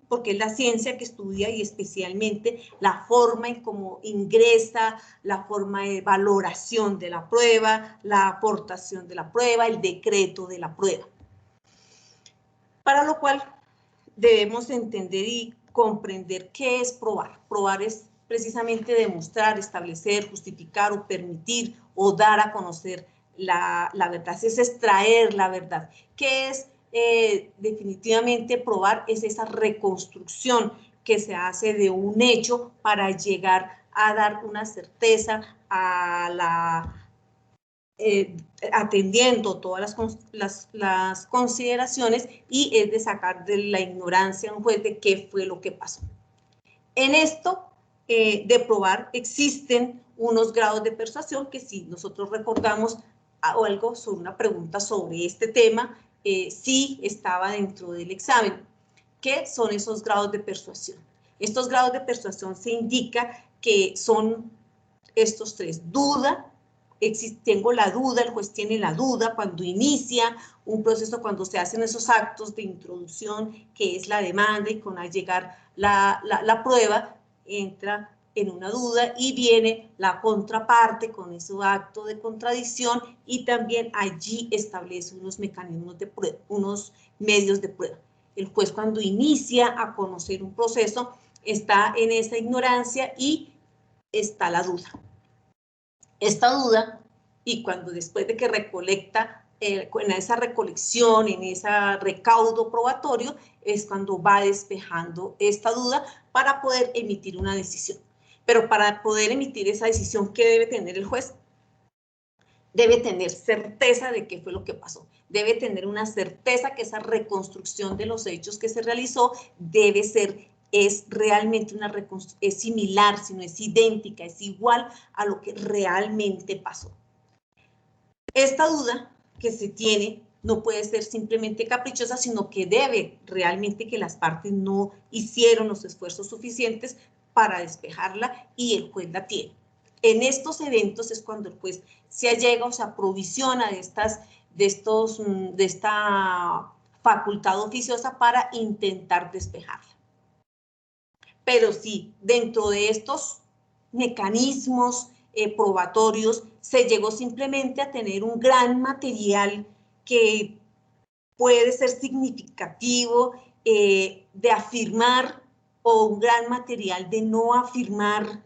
[SPEAKER 3] porque es la ciencia que estudia y especialmente la forma en cómo ingresa, la forma de valoración de la prueba, la aportación de la prueba, el decreto de la prueba. Para lo cual debemos entender y comprender qué es probar. Probar es precisamente demostrar, establecer, justificar o permitir o dar a conocer la verdad. Es extraer la verdad. ¿Qué es definitivamente probar? Es esa reconstrucción que se hace de un hecho para llegar a dar una certeza a la atendiendo todas las consideraciones y es de sacar de la ignorancia a un juez de qué fue lo que pasó. En esto de probar existen unos grados de persuasión que si nosotros recordamos algo sobre una pregunta sobre este tema, sí estaba dentro del examen. ¿Qué son esos grados de persuasión? Estos grados de persuasión se indica que son estos tres: duda, tengo la duda, el juez tiene la duda cuando inicia un proceso, cuando se hacen esos actos de introducción, que es la demanda, y con al llegar la prueba, entra en una duda y viene la contraparte con ese acto de contradicción y también allí establece unos mecanismos de prueba, unos medios de prueba. El juez cuando inicia a conocer un proceso está en esa ignorancia y está la duda. Esta duda, y cuando después de que recolecta, en esa recolección, en ese recaudo probatorio, es cuando va despejando esta duda para poder emitir una decisión. Pero para poder emitir esa decisión, ¿qué debe tener el juez? Debe tener certeza de qué fue lo que pasó. Debe tener una certeza que esa reconstrucción de los hechos que se realizó debe ser, es realmente una reconstrucción, es similar, si no es idéntica, es igual a lo que realmente pasó. Esta duda que se tiene no puede ser simplemente caprichosa, sino que debe realmente que las partes no hicieron los esfuerzos suficientes para despejarla y el juez la tiene. En estos eventos es cuando el juez se allega o se aprovisiona de esta facultad oficiosa para intentar despejarla. Pero sí, dentro de estos mecanismos probatorios se llegó simplemente a tener un gran material que puede ser significativo de afirmar, o un gran material de no afirmar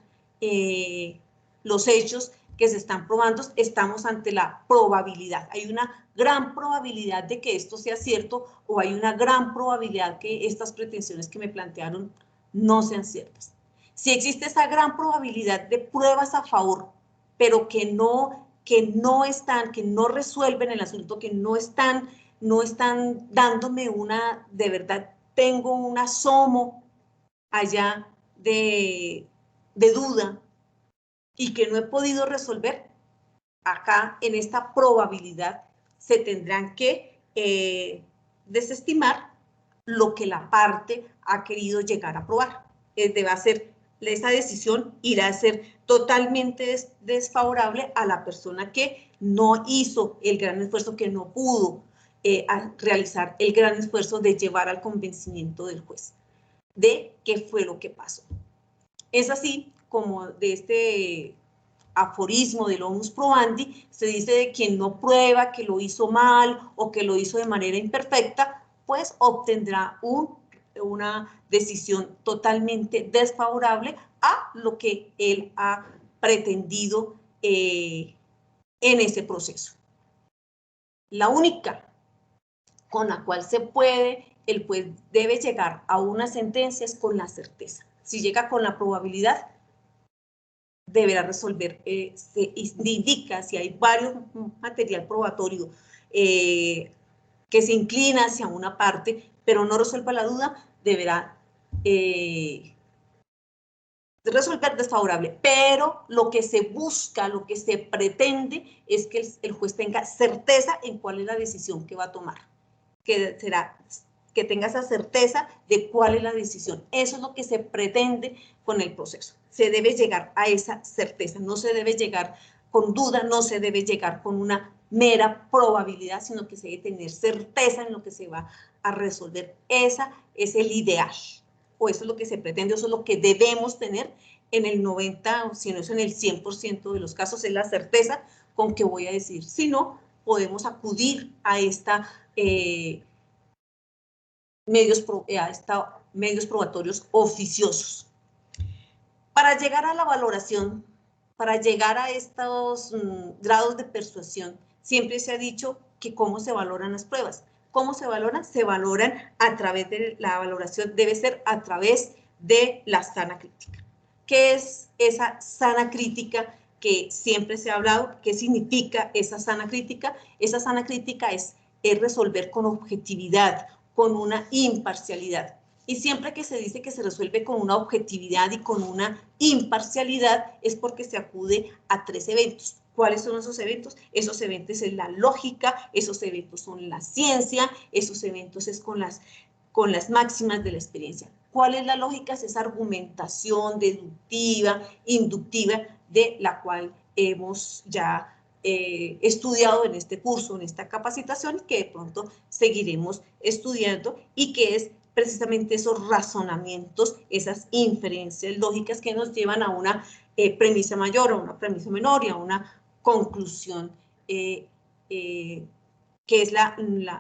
[SPEAKER 3] los hechos que se están probando. Estamos ante la probabilidad. Hay una gran probabilidad de que esto sea cierto, o hay una gran probabilidad que estas pretensiones que me plantearon no sean ciertas. Si existe esa gran probabilidad de pruebas a favor, pero que no resuelven el asunto, que no están dándome una, de verdad, tengo un asomo allá de duda y que no he podido resolver, acá en esta probabilidad se tendrán que desestimar lo que la parte ha querido llegar a probar. Esa decisión irá a ser totalmente desfavorable a la persona que no hizo el gran esfuerzo, que no pudo realizar el gran esfuerzo de llevar al convencimiento del juez de qué fue lo que pasó. Es así como de este aforismo del onus probandi se dice de quien no prueba que lo hizo mal o que lo hizo de manera imperfecta, pues obtendrá una decisión totalmente desfavorable a lo que él ha pretendido en ese proceso. La única con la cual el juez debe llegar a una sentencia es con la certeza. Si llega con la probabilidad, deberá resolver, se indica si hay varios material probatorio que se inclina hacia una parte, pero no resuelva la duda, deberá resolver desfavorable. Pero lo que se busca, lo que se pretende es que el juez tenga certeza en cuál es la decisión que va a tomar, que será que tenga esa certeza de cuál es la decisión. Eso es lo que se pretende con el proceso. Se debe llegar a esa certeza, no se debe llegar con duda, no se debe llegar con una mera probabilidad, sino que se debe tener certeza en lo que se va a resolver. Esa es el ideal, o eso es lo que se pretende, eso es lo que debemos tener en el 90, o si no es en el 100% de los casos, es la certeza con que voy a decir. Si no, podemos acudir a esta medios probatorios oficiosos. Para llegar a la valoración, para llegar a estos grados de persuasión, siempre se ha dicho que cómo se valoran las pruebas. ¿Cómo se valoran? Se valoran a través de la valoración, debe ser a través de la sana crítica. ¿Qué es esa sana crítica que siempre se ha hablado? ¿Qué significa esa sana crítica? Esa sana crítica es resolver con objetividad, con una imparcialidad. Y siempre que se dice que se resuelve con una objetividad y con una imparcialidad es porque se acude a 3 eventos. ¿Cuáles son esos eventos? Esos eventos es la lógica, esos eventos son la ciencia, esos eventos es con las máximas de la experiencia. ¿Cuál es la lógica? Es esa argumentación deductiva, inductiva, de la cual hemos ya estudiado en este curso, en esta capacitación, que de pronto seguiremos estudiando y que es precisamente esos razonamientos, esas inferencias lógicas que nos llevan a una premisa mayor, a una premisa menor y a una conclusión que es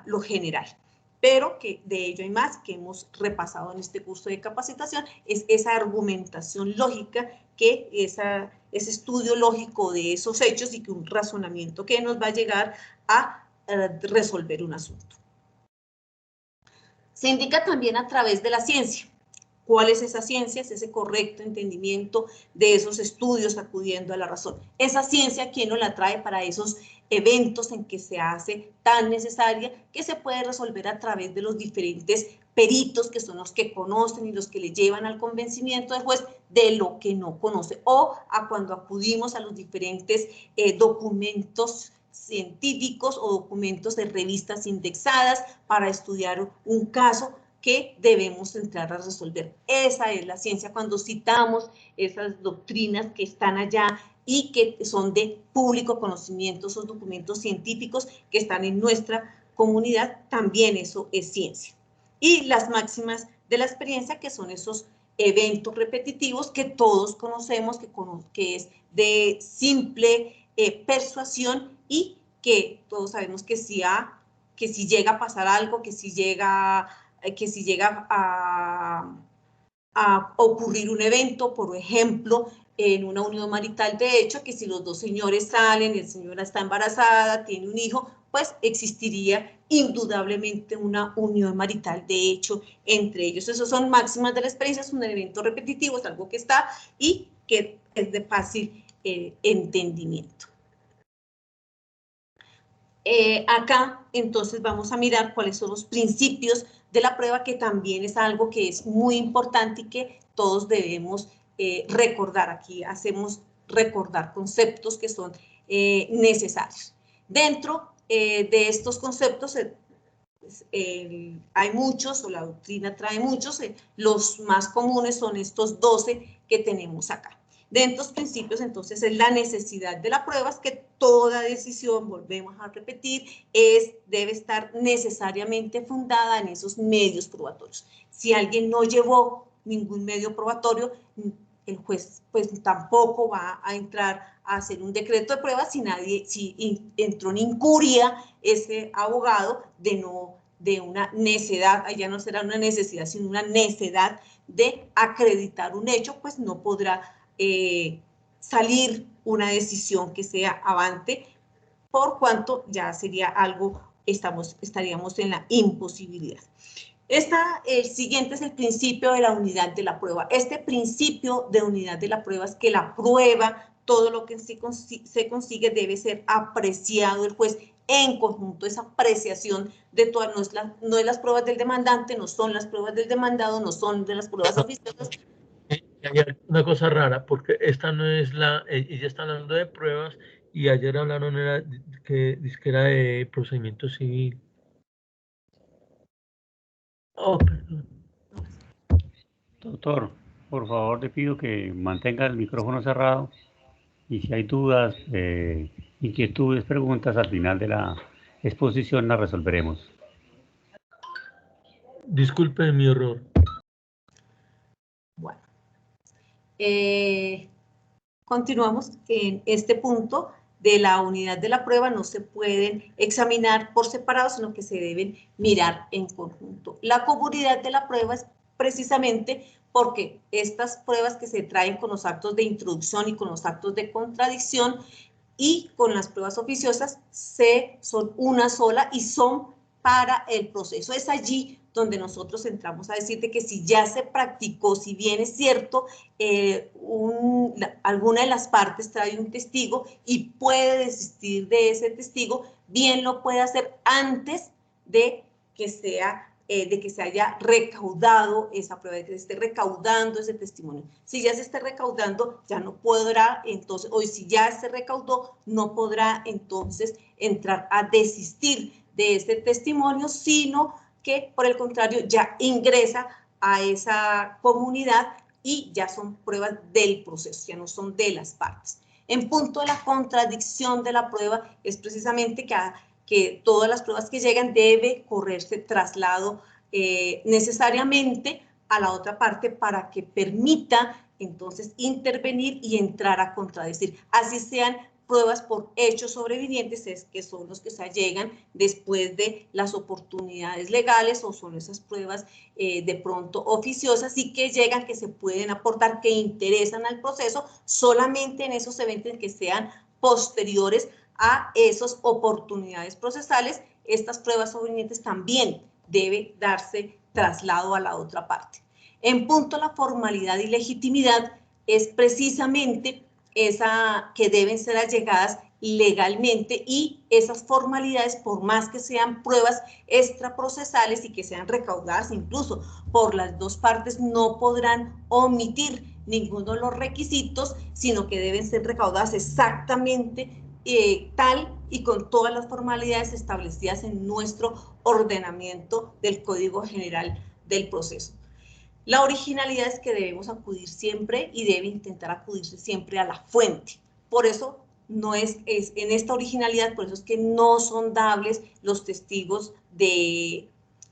[SPEAKER 3] lo general. Pero que de ello hay más que hemos repasado en este curso de capacitación, es esa argumentación lógica, que ese estudio lógico de esos hechos y que un razonamiento que nos va a llegar a resolver un asunto. Se indica también a través de la ciencia. ¿Cuál es esa ciencia? Es ese correcto entendimiento de esos estudios acudiendo a la razón. Esa ciencia, ¿quién nos la trae para esos eventos en que se hace tan necesaria, que se puede resolver a través de los diferentes peritos, que son los que conocen y los que le llevan al convencimiento del juez de lo que no conoce, o a cuando acudimos a los diferentes documentos científicos o documentos de revistas indexadas para estudiar un caso que debemos entrar a resolver. Esa es la ciencia, cuando citamos esas doctrinas que están allá y que son de público conocimiento, esos documentos científicos que están en nuestra comunidad, también eso es ciencia. Y las máximas de la experiencia, que son esos eventos repetitivos que todos conocemos, que es de simple persuasión y que todos sabemos que si llega a pasar algo, que si llega a ocurrir un evento, por ejemplo, en una unión marital de hecho, que si los dos señores salen, el señor está embarazada, tiene un hijo, pues existiría indudablemente una unión marital de hecho entre ellos. Esos son máximas de la experiencia, es un evento repetitivo, es algo que está y que es de fácil entendimiento. Acá, entonces, vamos a mirar cuáles son los principios de la prueba, que también es algo que es muy importante y que todos debemos recordar. Aquí hacemos recordar conceptos que son necesarios. Dentro de estos conceptos hay muchos, o la doctrina trae muchos, los más comunes son estos 12 que tenemos acá. De estos principios, entonces, es la necesidad de la prueba, es que toda decisión, volvemos a repetir, debe estar necesariamente fundada en esos medios probatorios. Si alguien no llevó ningún medio probatorio, el juez pues tampoco va a entrar a hacer un decreto de prueba si entró en incuria ese abogado de una necedad, allá no será una necesidad, sino una necedad de acreditar un hecho, pues no podrá salir una decisión que sea avante, por cuanto ya sería algo, estaríamos en la imposibilidad. El siguiente es el principio de la unidad de la prueba. Este principio de unidad de la prueba es que la prueba, todo lo que se consigue debe ser apreciado el juez en conjunto. Esa apreciación de todas, no es las pruebas del demandante, no son las pruebas del demandado, no son de las pruebas oficiosas.
[SPEAKER 4] Hay una cosa rara, porque esta no es ella está hablando de pruebas y ayer hablaron que era de procedimiento civil. Oh, perdón.
[SPEAKER 2] Doctor, por favor le pido que mantenga el micrófono cerrado y si hay dudas, inquietudes, preguntas, al final de la exposición las resolveremos.
[SPEAKER 4] Disculpe mi error.
[SPEAKER 3] Bueno, continuamos en este punto de la unidad de la prueba. No se pueden examinar por separado, sino que se deben mirar en conjunto. La comunidad de la prueba es precisamente porque estas pruebas que se traen con los actos de introducción y con los actos de contradicción y con las pruebas oficiosas son una sola y son para el proceso. Es allí donde nosotros entramos a decirte que si ya se practicó, si bien es cierto, alguna de las partes trae un testigo y puede desistir de ese testigo, bien lo puede hacer antes de que se haya recaudado esa prueba, de que se esté recaudando ese testimonio. Si ya se esté recaudando, ya no podrá, entonces, o si ya se recaudó, no podrá entonces entrar a desistir de ese testimonio, sino que por el contrario ya ingresa a esa comunidad y ya son pruebas del proceso, ya no son de las partes. En punto de la contradicción de la prueba es precisamente que todas las pruebas que llegan debe correrse traslado necesariamente a la otra parte para que permita entonces intervenir y entrar a contradecir, así sean pruebas por hechos sobrevivientes, que son los que se allegan después de las oportunidades legales, o son esas pruebas de pronto oficiosas y que llegan, que se pueden aportar, que interesan al proceso solamente en esos eventos que sean posteriores a esas oportunidades procesales. Estas pruebas sobrevivientes también debe darse traslado a la otra parte. En punto a la formalidad y legitimidad es precisamente esa que deben ser allegadas legalmente, y esas formalidades, por más que sean pruebas extraprocesales y que sean recaudadas incluso por las dos partes, no podrán omitir ninguno de los requisitos, sino que deben ser recaudadas exactamente tal y con todas las formalidades establecidas en nuestro ordenamiento del Código General del Proceso. La originalidad es que debemos acudir siempre y debe intentar acudirse siempre a la fuente. Por eso no es en esta originalidad, por eso es que no son dables los testigos de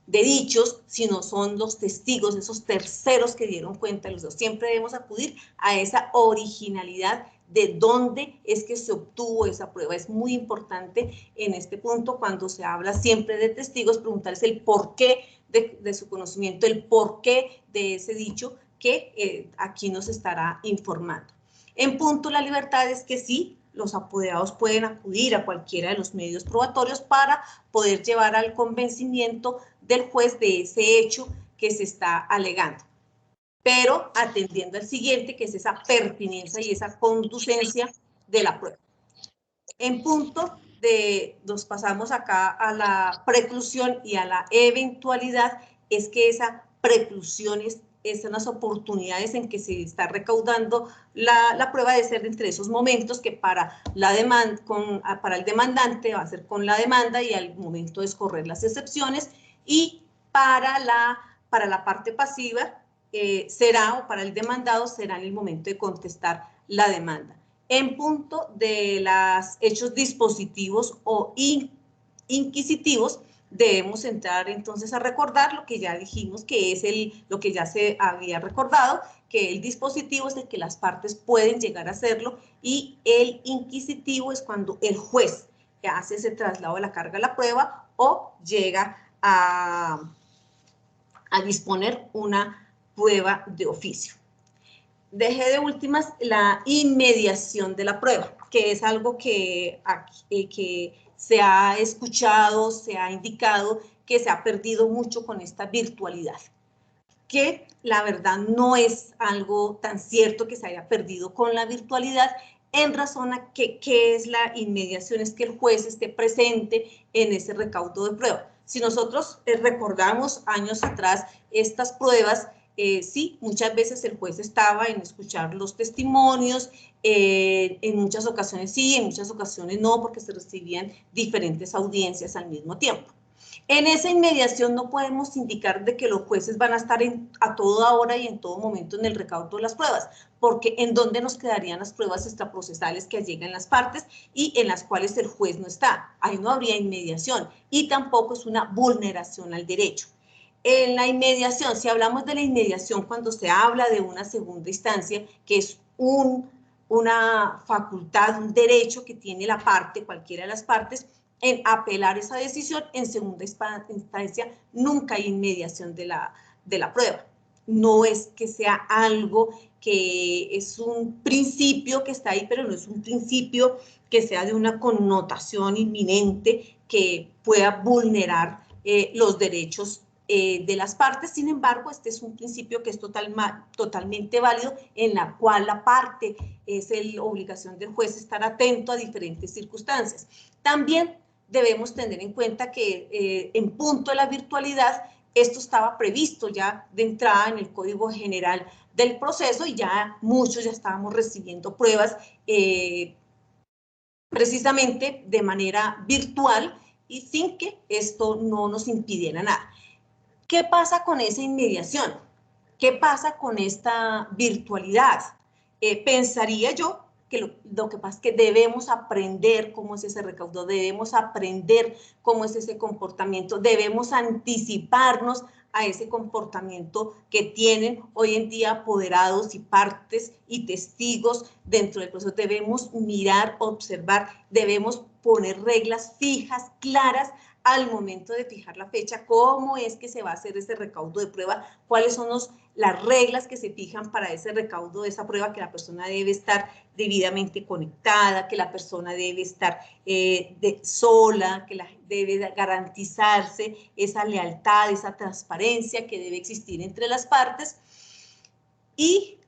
[SPEAKER 3] dichos, sino son los testigos, esos terceros que dieron cuenta de los dos. Siempre debemos acudir a esa originalidad de dónde es que se obtuvo esa prueba. Es muy importante en este punto, cuando se habla siempre de testigos, preguntarles el porqué de su conocimiento, el porqué de ese dicho que aquí nos estará informando. En punto la libertad es que sí, los apoderados pueden acudir a cualquiera de los medios probatorios para poder llevar al convencimiento del juez de ese hecho que se está alegando, pero atendiendo al siguiente, que es esa pertinencia y esa conducencia de la prueba. En punto nos pasamos acá a la preclusión y a la eventualidad, es que esa preclusión son las oportunidades en que se está recaudando la prueba, de ser entre esos momentos que para el demandante va a ser con la demanda y al momento de escoger las excepciones, y para la parte pasiva será, o para el demandado será en el momento de contestar la demanda. En punto de los hechos dispositivos o inquisitivos, debemos entrar entonces a recordar lo que ya dijimos, que es lo que ya se había recordado, que el dispositivo es el que las partes pueden llegar a hacerlo, y el inquisitivo es cuando el juez hace ese traslado de la carga a la prueba o llega a disponer una prueba de oficio. Dejé de últimas la inmediación de la prueba, que es algo que se ha escuchado, se ha indicado que se ha perdido mucho con esta virtualidad, que la verdad no es algo tan cierto que se haya perdido con la virtualidad, en razón a que ¿qué es la inmediación? Es que el juez esté presente en ese recaudo de prueba. Si nosotros recordamos años atrás estas pruebas, sí, muchas veces el juez estaba en escuchar los testimonios, en muchas ocasiones sí, en muchas ocasiones no, porque se recibían diferentes audiencias al mismo tiempo. En esa inmediación no podemos indicar de que los jueces van a estar a toda hora y en todo momento en el recaudo de las pruebas, porque ¿en dónde nos quedarían las pruebas extraprocesales que allegan las partes y en las cuales el juez no está? Ahí no habría inmediación y tampoco es una vulneración al derecho. En la inmediación, si hablamos de la inmediación cuando se habla de una segunda instancia, que es una facultad, un derecho que tiene la parte, cualquiera de las partes, en apelar esa decisión, en segunda instancia nunca hay inmediación de la prueba. No es que sea algo que es un principio que está ahí, pero no es un principio que sea de una connotación inminente que pueda vulnerar los derechos de las partes. Sin embargo, este es un principio que es totalmente válido, en la cual la parte es la obligación del juez estar atento a diferentes circunstancias. También debemos tener en cuenta que en punto de la virtualidad, esto estaba previsto ya de entrada en el Código General del Proceso y ya muchos ya estábamos recibiendo pruebas precisamente de manera virtual y sin que esto no nos impidiera nada. ¿Qué pasa con esa inmediación? ¿Qué pasa con esta virtualidad? Pensaría yo que lo que pasa es que debemos aprender cómo es ese recaudo, debemos aprender cómo es ese comportamiento, debemos anticiparnos a ese comportamiento que tienen hoy en día apoderados y partes y testigos dentro del proceso. Debemos mirar, observar, debemos poner reglas fijas, claras, al momento de fijar la fecha, cómo es que se va a hacer ese recaudo de prueba, cuáles son las reglas que se fijan para ese recaudo de esa prueba, que la persona debe estar debidamente conectada, que la persona debe estar sola, que debe garantizarse esa lealtad, esa transparencia que debe existir entre las partes. Y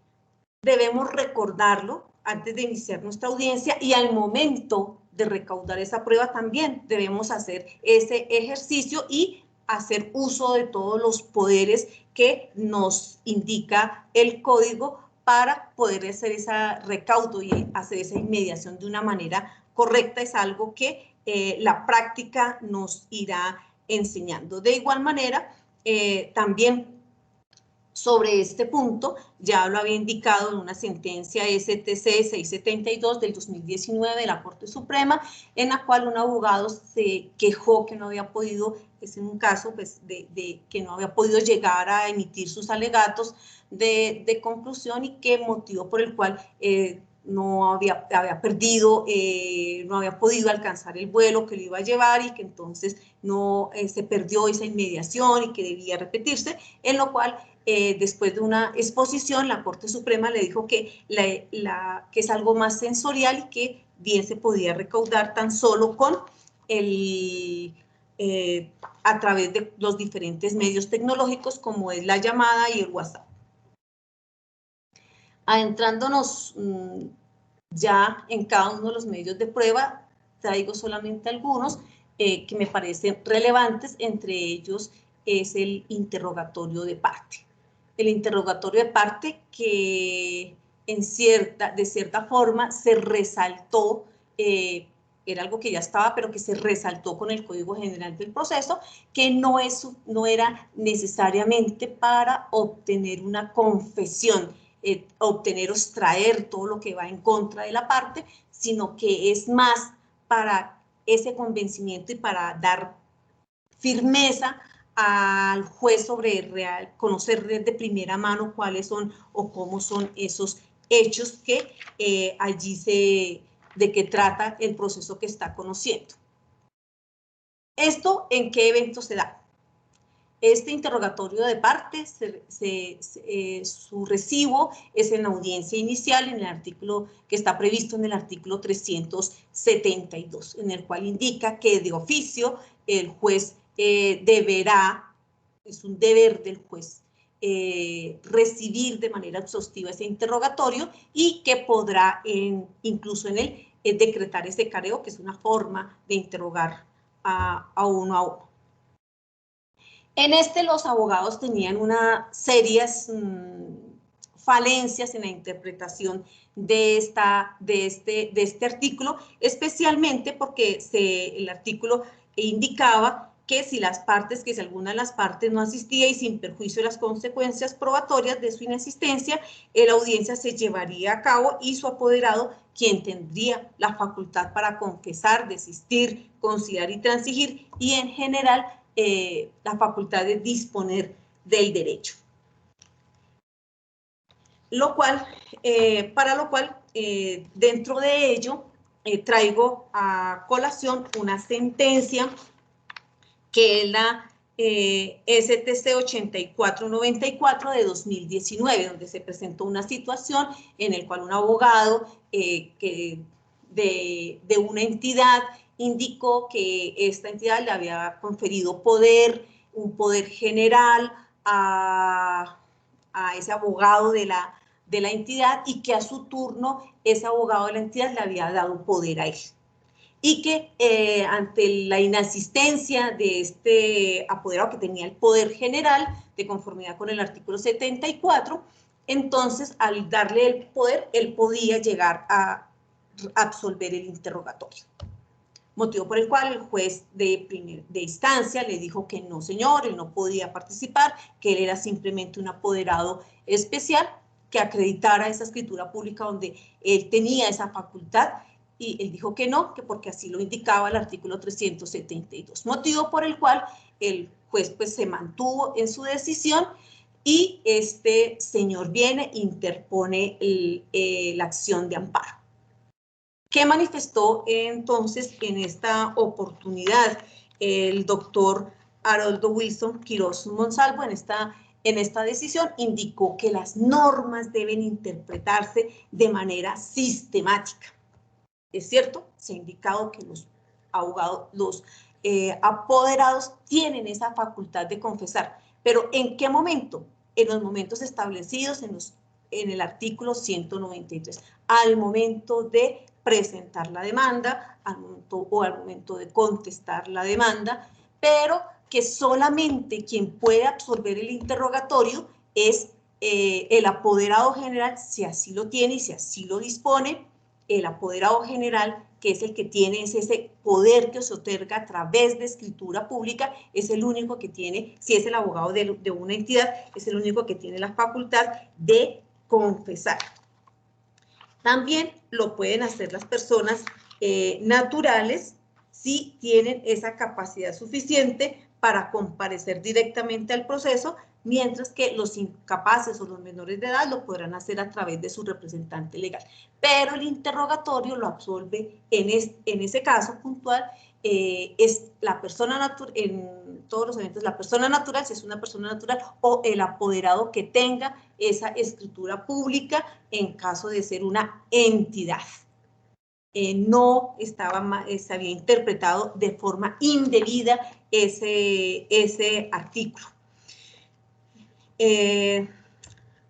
[SPEAKER 3] debemos recordarlo antes de iniciar nuestra audiencia y al momento de recaudar esa prueba también debemos hacer ese ejercicio y hacer uso de todos los poderes que nos indica el código para poder hacer ese recaudo y hacer esa inmediación de una manera correcta. Es algo que la práctica nos irá enseñando. De igual manera, también sobre este punto, ya lo había indicado en una sentencia STC 672 del 2019 de la Corte Suprema, en la cual un abogado se quejó que no había podido, es en un caso pues, que no había podido llegar a emitir sus alegatos de conclusión y que motivo por el cual no había perdido, no había podido alcanzar el vuelo que lo iba a llevar y que entonces no se perdió esa inmediación y que debía repetirse, en lo cual después de una exposición, la Corte Suprema le dijo que es algo más sensorial y que bien se podía recaudar tan solo con a través de los diferentes medios tecnológicos como es la llamada y el WhatsApp. Adentrándonos ya en cada uno de los medios de prueba, traigo solamente algunos que me parecen relevantes, entre ellos es el interrogatorio de parte. El interrogatorio de parte que de cierta forma se resaltó, era algo que ya estaba, pero que se resaltó con el Código General del Proceso, que no era necesariamente para obtener una confesión, obtener o extraer todo lo que va en contra de la parte, sino que es más para ese convencimiento y para dar firmeza al juez sobre conocer de primera mano cuáles son o cómo son esos hechos que allí de qué trata el proceso que está conociendo. ¿Esto en qué evento se da? Este interrogatorio de parte, su recibo es en la audiencia inicial, en el artículo que está previsto en el artículo 372, en el cual indica que de oficio el juez deberá, es un deber del juez, recibir de manera exhaustiva ese interrogatorio y que podrá incluso en él decretar ese careo, que es una forma de interrogar a uno a uno. En los abogados tenían unas serias falencias en la interpretación de este artículo, especialmente porque el artículo indicaba que si alguna de las partes no asistía y sin perjuicio de las consecuencias probatorias de su inasistencia, la audiencia se llevaría a cabo y su apoderado, quien tendría la facultad para confesar, desistir, conciliar y transigir, y en general la facultad de disponer del derecho. Para lo cual, dentro de ello, traigo a colación una sentencia que es la STC 8494 de 2019, donde se presentó una situación en la cual un abogado de una entidad indicó que esta entidad le había conferido un poder general a ese abogado de la entidad, y que a su turno ese abogado de la entidad le había dado poder a él. Y que ante la inasistencia de este apoderado, que tenía el poder general de conformidad con el artículo 74, entonces al darle el poder, él podía llegar a absolver el interrogatorio. Motivo por el cual el juez de instancia le dijo que no, señor, él no podía participar, que él era simplemente un apoderado especial que acreditara esa escritura pública donde él tenía esa facultad, y él dijo que no, que porque así lo indicaba el artículo 372. Motivo por el cual el juez pues se mantuvo en su decisión, y este señor viene e interpone la acción de amparo. ¿Qué manifestó entonces en esta oportunidad el doctor Haroldo Wilson Quiroz Monsalvo? En esta decisión indicó que las normas deben interpretarse de manera sistemática. Es cierto, se ha indicado que los abogados, los apoderados tienen esa facultad de confesar, pero ¿en qué momento? En los momentos establecidos en el artículo 193, al momento de presentar la demanda, al momento de contestar la demanda, pero que solamente quien puede absorber el interrogatorio es el apoderado general, si así lo tiene y si así lo dispone. El apoderado general, que es el que tiene ese poder que se otorga a través de escritura pública, es el único que tiene, si es el abogado de una entidad, es el único que tiene la facultad de confesar. También lo pueden hacer las personas naturales si tienen esa capacidad suficiente para comparecer directamente al proceso, mientras que los incapaces o los menores de edad lo podrán hacer a través de su representante legal. Pero el interrogatorio lo absolve, en ese caso puntual, es la persona natural, en todos los eventos, la persona natural, si es una persona natural, o el apoderado que tenga esa escritura pública en caso de ser una entidad. No se había interpretado de forma indebida ese artículo.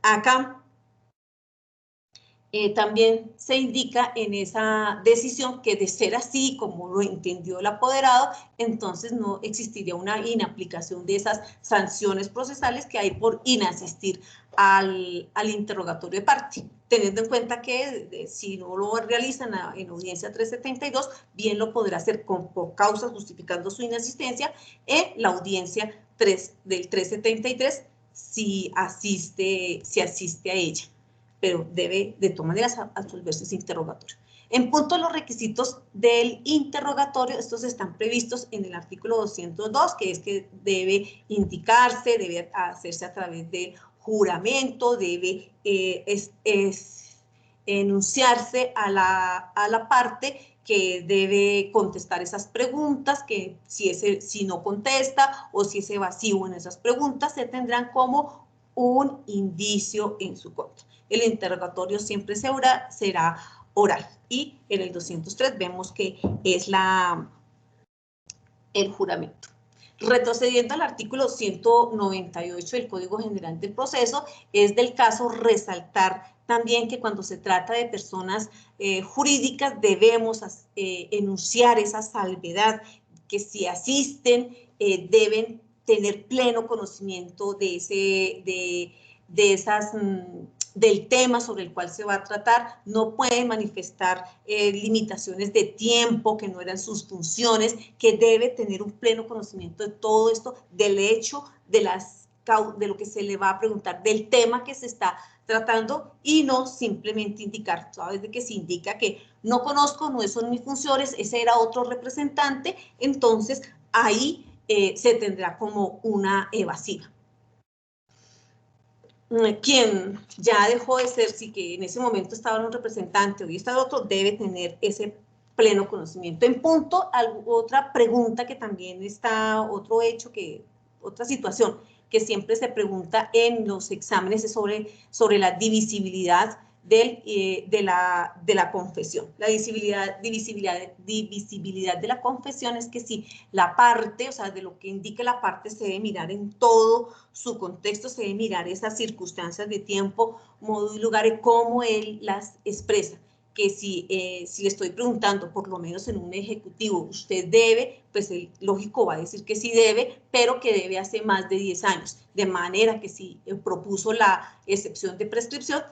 [SPEAKER 3] Acá también se indica en esa decisión que, de ser así como lo entendió el apoderado, entonces no existiría una inaplicación de esas sanciones procesales que hay por inasistir al interrogatorio de parte, teniendo en cuenta que si no lo realizan en audiencia 372, bien lo podrá hacer por causa justificando su inasistencia en la audiencia del 373 si asiste a ella, pero debe de todas maneras absolverse ese interrogatorio. En punto a los requisitos del interrogatorio, estos están previstos en el artículo 202, que es que debe indicarse, debe hacerse a través de juramento, debe enunciarse a la parte que debe contestar esas preguntas, que si no contesta o si es evasivo en esas preguntas, se tendrán como un indicio en su contra. El interrogatorio siempre será oral, y en el 203 vemos que es el juramento. Retrocediendo al artículo 198 del Código General del Proceso, es del caso resaltar también que cuando se trata de personas jurídicas debemos enunciar esa salvedad, que si asisten deben tener pleno conocimiento de esas del tema sobre el cual se va a tratar, no puede manifestar limitaciones de tiempo que no eran sus funciones, que debe tener un pleno conocimiento de todo esto, del hecho, de lo que se le va a preguntar, del tema que se está tratando, y no simplemente indicar, sabes de que se indica que no conozco, no son mis funciones, ese era otro representante, entonces ahí se tendrá como una evasiva. Quien ya dejó de ser, sí, que en ese momento estaba un representante, hoy está otro, debe tener ese pleno conocimiento. En punto, otra pregunta que también está, otro hecho, otra situación que siempre se pregunta en los exámenes es sobre la divisibilidad de la confesión. La divisibilidad de la confesión es que si la parte, o sea, de lo que indica la parte se debe mirar en todo su contexto, se debe mirar esas circunstancias de tiempo, modo y lugar y cómo él las expresa. Que si le estoy preguntando, por lo menos en un ejecutivo, usted debe, pues el lógico va a decir que sí debe, pero que debe hace más de 10 años. De manera que si propuso la excepción de prescripción,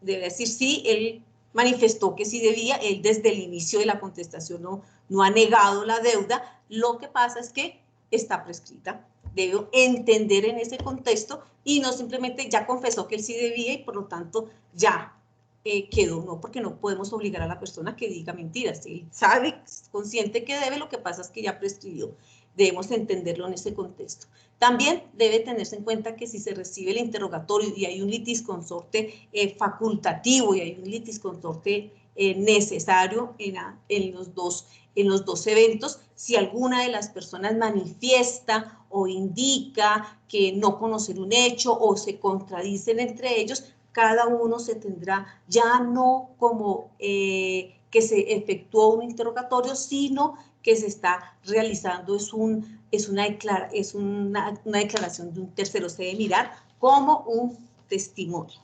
[SPEAKER 3] debe decir sí, él manifestó que sí debía, él desde el inicio de la contestación no ha negado la deuda, lo que pasa es que está prescrita. Debe entender en ese contexto y no simplemente ya confesó que él sí debía y por lo tanto ya quedó, no, porque no podemos obligar a la persona que diga mentiras. Él sabe, es consciente que debe, lo que pasa es que ya prescribió. Debemos entenderlo en ese contexto. También debe tenerse en cuenta que si se recibe el interrogatorio y hay un litisconsorte facultativo y hay un litisconsorte necesario en los dos eventos, si alguna de las personas manifiesta o indica que no conocer un hecho o se contradicen entre ellos, cada uno se tendrá, ya no como que se efectuó un interrogatorio, sino que se está realizando, es una declaración de un tercero, se debe mirar como un testimonio.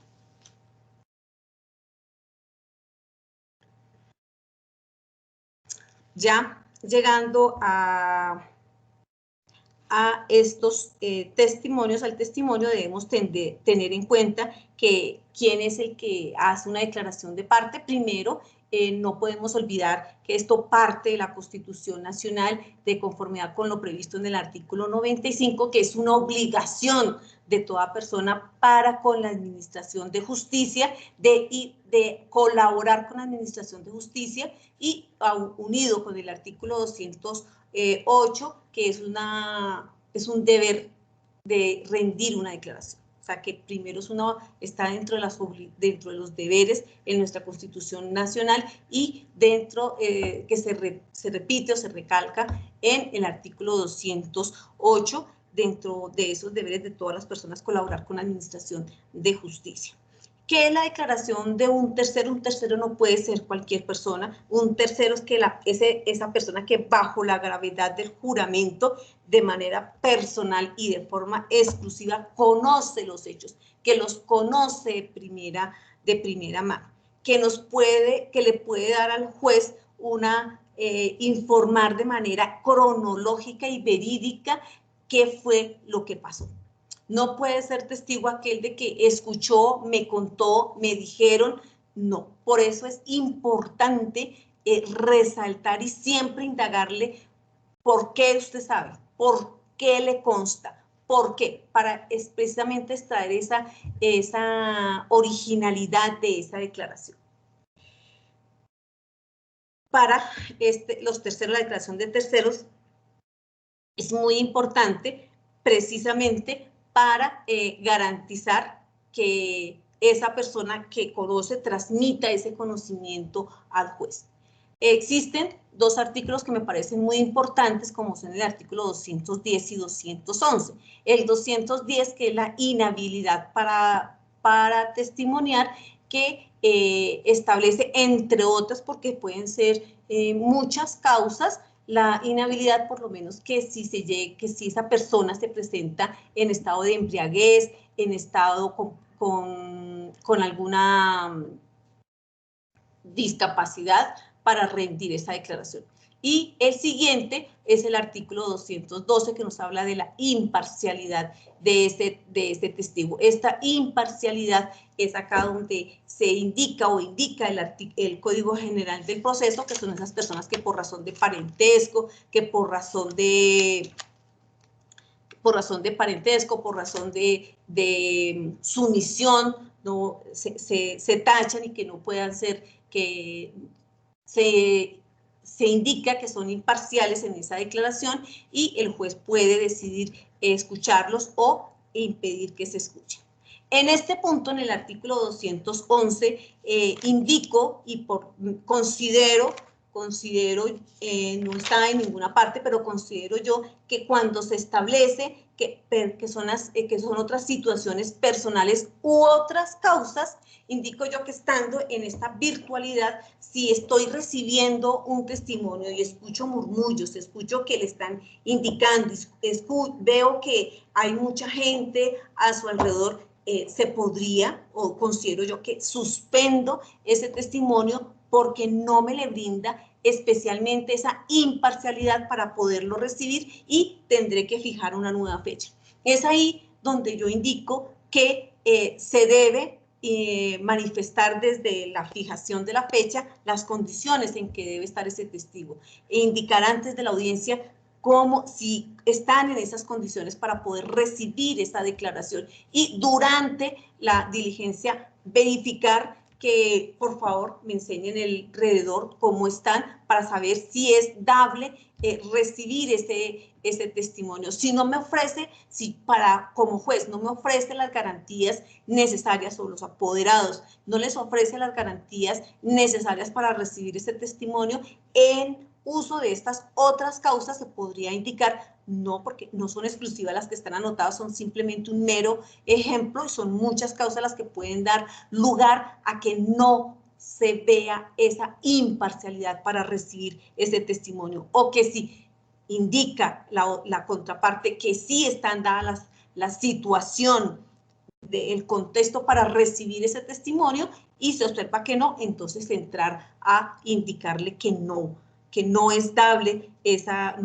[SPEAKER 3] Ya llegando a estos testimonios, al testimonio debemos tener en cuenta que quién es el que hace una declaración de parte. Primero, no podemos olvidar que esto parte de la Constitución Nacional de conformidad con lo previsto en el artículo 95, que es una obligación de toda persona para con la administración de justicia, de colaborar con la administración de justicia y unido con el artículo 208, que es un deber de rendir una declaración. O sea, que primero está dentro de los deberes en nuestra Constitución Nacional y dentro que se repite o se recalca en el artículo 208, dentro de esos deberes de todas las personas colaborar con la administración de justicia. ¿Qué es la declaración de un tercero? Un tercero no puede ser cualquier persona. Un tercero es que esa persona que bajo la gravedad del juramento, de manera personal y de forma exclusiva, conoce los hechos, que los conoce de primera mano, que le puede dar al juez informar de manera cronológica y verídica qué fue lo que pasó. No puede ser testigo aquel de que escuchó, me contó, me dijeron, no. Por eso es importante resaltar y siempre indagarle por qué usted sabe, por qué le consta, por qué, para precisamente extraer esa originalidad de esa declaración. Para los terceros, la declaración de terceros es muy importante precisamente para garantizar que esa persona que conoce transmita ese conocimiento al juez. Existen dos artículos que me parecen muy importantes, como son el artículo 210 y 211. El 210, que es la inhabilidad para testimoniar, que establece, entre otras, porque pueden ser muchas causas, la inhabilidad, por lo menos que si esa persona se presenta en estado de embriaguez, en estado con alguna discapacidad, para rendir esa declaración. Y el siguiente es el artículo 212, que nos habla de la imparcialidad de este testigo. Esta imparcialidad es acá donde se indica o indica el Código General del Proceso, que son esas personas que por razón de parentesco, que por razón de parentesco, por razón de sumisión, no, se tachan y que no puedan ser, que se indica que son imparciales en esa declaración y el juez puede decidir escucharlos o impedir que se escuchen. En este punto, en el artículo 211, indico y considero, no está en ninguna parte, pero considero yo que cuando se establece que son otras situaciones personales u otras causas, indico yo que estando en esta virtualidad, si estoy recibiendo un testimonio y escucho murmullos, escucho que le están indicando, veo que hay mucha gente a su alrededor, se podría, o considero yo que suspendo ese testimonio porque no me le brinda especialmente esa imparcialidad para poderlo recibir y tendré que fijar una nueva fecha. Es ahí donde yo indico que se debe manifestar desde la fijación de la fecha las condiciones en que debe estar ese testigo e indicar antes de la audiencia cómo, si están en esas condiciones para poder recibir esa declaración y durante la diligencia verificar que por favor me enseñen alrededor cómo están para saber si es dable recibir ese testimonio. Si no me ofrece, como juez no me ofrece las garantías necesarias, o los apoderados no les ofrece las garantías necesarias para recibir ese testimonio, en uso de estas otras causas se podría indicar, no, porque no son exclusivas las que están anotadas, son simplemente un mero ejemplo y son muchas causas las que pueden dar lugar a que no se vea esa imparcialidad para recibir ese testimonio, o que si indica la contraparte que sí están dadas la situación del contexto para recibir ese testimonio y se observa que no, entonces entrar a indicarle que no es dable esa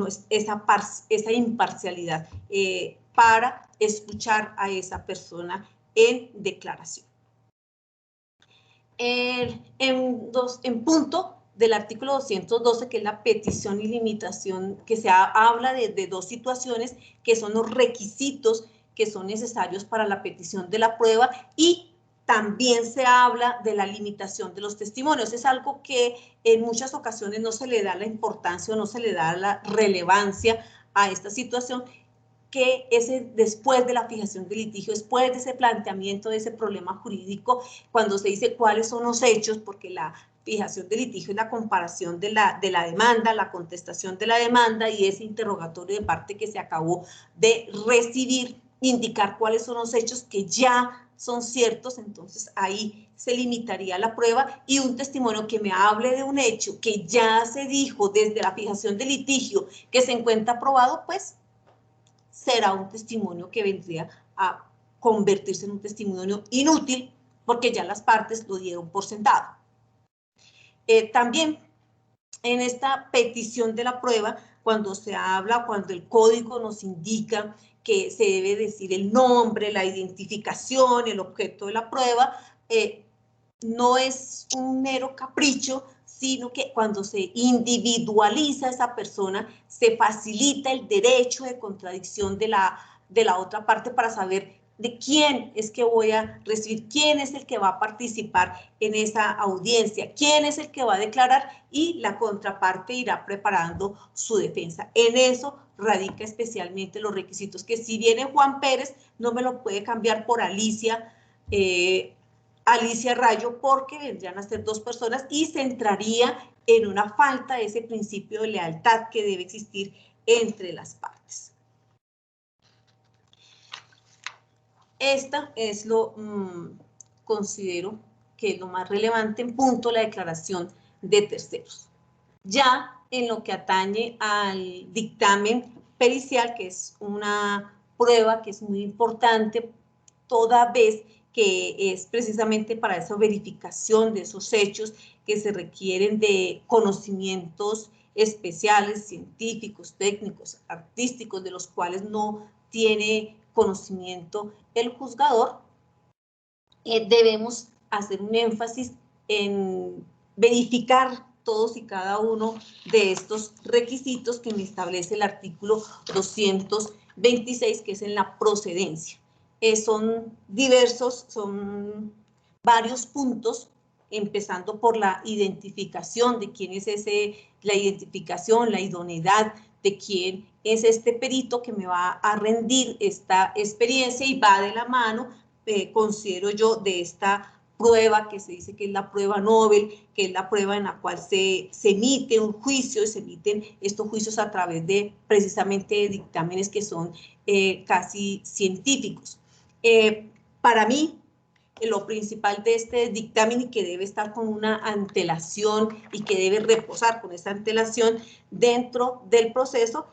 [SPEAKER 3] imparcialidad para escuchar a esa persona en declaración. En punto del artículo 212, que es la petición y limitación, que se habla de dos situaciones que son los requisitos que son necesarios para la petición de la prueba, y también se habla de la limitación de los testimonios. Es algo que en muchas ocasiones no se le da la importancia o no se le da la relevancia a esta situación, que después de la fijación de litigio, después de ese planteamiento de ese problema jurídico, cuando se dice cuáles son los hechos, porque la fijación de litigio es la comparación de la demanda, la contestación de la demanda y ese interrogatorio de parte que se acabó de recibir, indicar cuáles son los hechos que ya son ciertos, entonces ahí se limitaría la prueba, y un testimonio que me hable de un hecho que ya se dijo desde la fijación de litigio que se encuentra probado, pues será un testimonio que vendría a convertirse en un testimonio inútil porque ya las partes lo dieron por sentado. También en esta petición de la prueba, cuando el código nos indica que se debe decir el nombre, la identificación, el objeto de la prueba, no es un mero capricho, sino que cuando se individualiza esa persona, se facilita el derecho de contradicción de la otra parte para saber de quién es que voy a recibir, quién es el que va a participar en esa audiencia, quién es el que va a declarar, y la contraparte irá preparando su defensa. En eso radica especialmente los requisitos, que si viene Juan Pérez, no me lo puede cambiar por Alicia Rayo, porque vendrían a ser dos personas y se entraría en una falta de ese principio de lealtad que debe existir entre las partes. Esta es considero que es lo más relevante en punto la declaración de terceros. Ya en lo que atañe al dictamen pericial, que es una prueba que es muy importante, toda vez que es precisamente para esa verificación de esos hechos que se requieren de conocimientos especiales, científicos, técnicos, artísticos, de los cuales no tiene conocimiento el juzgador, debemos hacer un énfasis en verificar todos y cada uno de estos requisitos que me establece el artículo 226, que es en la procedencia. Son diversos, son varios puntos, empezando por la identificación de quién es la identificación, la idoneidad de quién es este perito que me va a rendir esta experiencia, y va de la mano, considero yo, de esta prueba que se dice que es la prueba Nobel, que es la prueba en la cual se emite un juicio, y se emiten estos juicios a través de precisamente dictámenes que son casi científicos. Para mí, lo principal de este dictamen, y que debe estar con una antelación y que debe reposar con esa antelación dentro del proceso,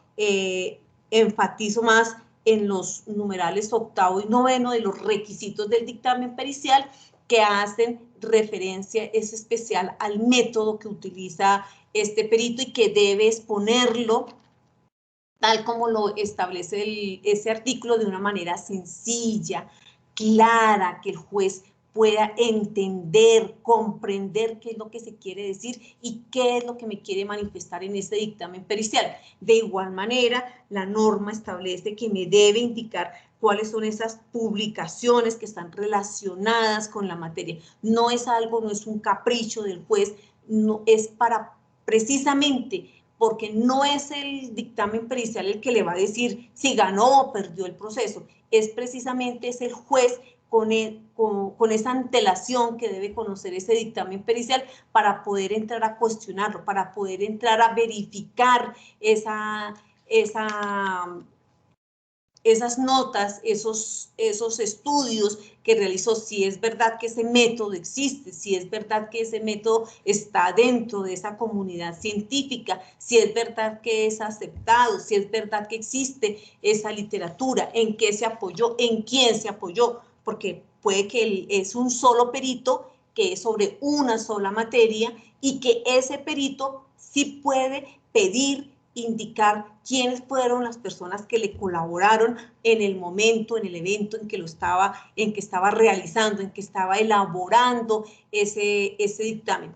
[SPEAKER 3] enfatizo más en los numerales 8º y 9º de los requisitos del dictamen pericial, que hacen referencia es especial al método que utiliza este perito y que debe exponerlo tal como lo establece ese artículo, de una manera sencilla, clara, que el juez pueda entender, comprender qué es lo que se quiere decir y qué es lo que me quiere manifestar en ese dictamen pericial. De igual manera, la norma establece que me debe indicar cuáles son esas publicaciones que están relacionadas con la materia. No es algo, no es un capricho del juez, no es para precisamente, porque no es el dictamen pericial el que le va a decir si ganó o perdió el proceso, es precisamente es el juez con esa antelación que debe conocer ese dictamen pericial para poder entrar a cuestionarlo, para poder entrar a verificar esas notas, esos estudios que realizó, si es verdad que ese método existe, si es verdad que ese método está dentro de esa comunidad científica, si es verdad que es aceptado, si es verdad que existe esa literatura, en qué se apoyó, en quién se apoyó, porque puede que es un solo perito que es sobre una sola materia, y que ese perito sí puede pedir, indicar quiénes fueron las personas que le colaboraron en el momento, en el evento en que estaba realizando, en que estaba elaborando ese dictamen,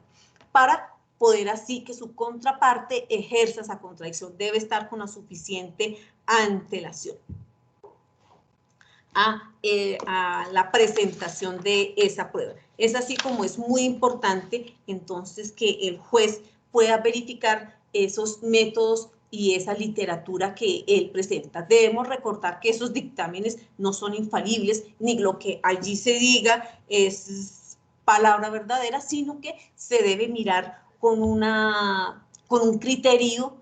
[SPEAKER 3] para poder así que su contraparte ejerza esa contradicción. Debe estar con la suficiente antelación a la presentación de esa prueba. Es así como es muy importante entonces que el juez pueda verificar esos métodos y esa literatura que él presenta. Debemos recordar que esos dictámenes no son infalibles, ni lo que allí se diga es palabra verdadera, sino que se debe mirar con un criterio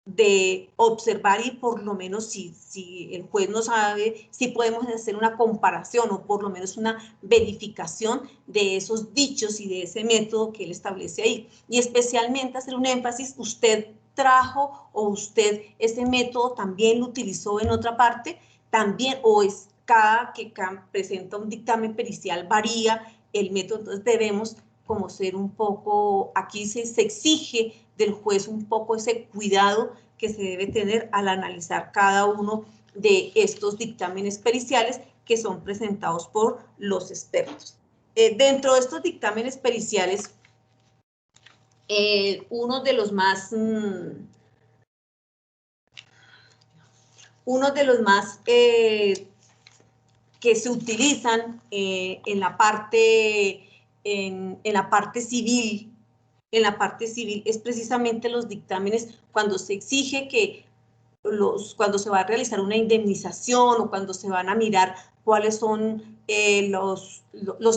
[SPEAKER 3] de observar, y por lo menos si el juez no sabe, si podemos hacer una comparación o por lo menos una verificación de esos dichos y de ese método que él establece ahí. Y especialmente hacer un énfasis, usted trajo o usted ese método también lo utilizó en otra parte, también, o es cada que presenta un dictamen pericial varía el método. Entonces debemos como ser un poco, aquí se exige del juez un poco ese cuidado que se debe tener al analizar cada uno de estos dictámenes periciales que son presentados por los expertos. Dentro de estos dictámenes periciales, uno de los más que se utilizan en la parte civil, es precisamente los dictámenes cuando se exige que cuando se va a realizar una indemnización o cuando se van a mirar cuáles son los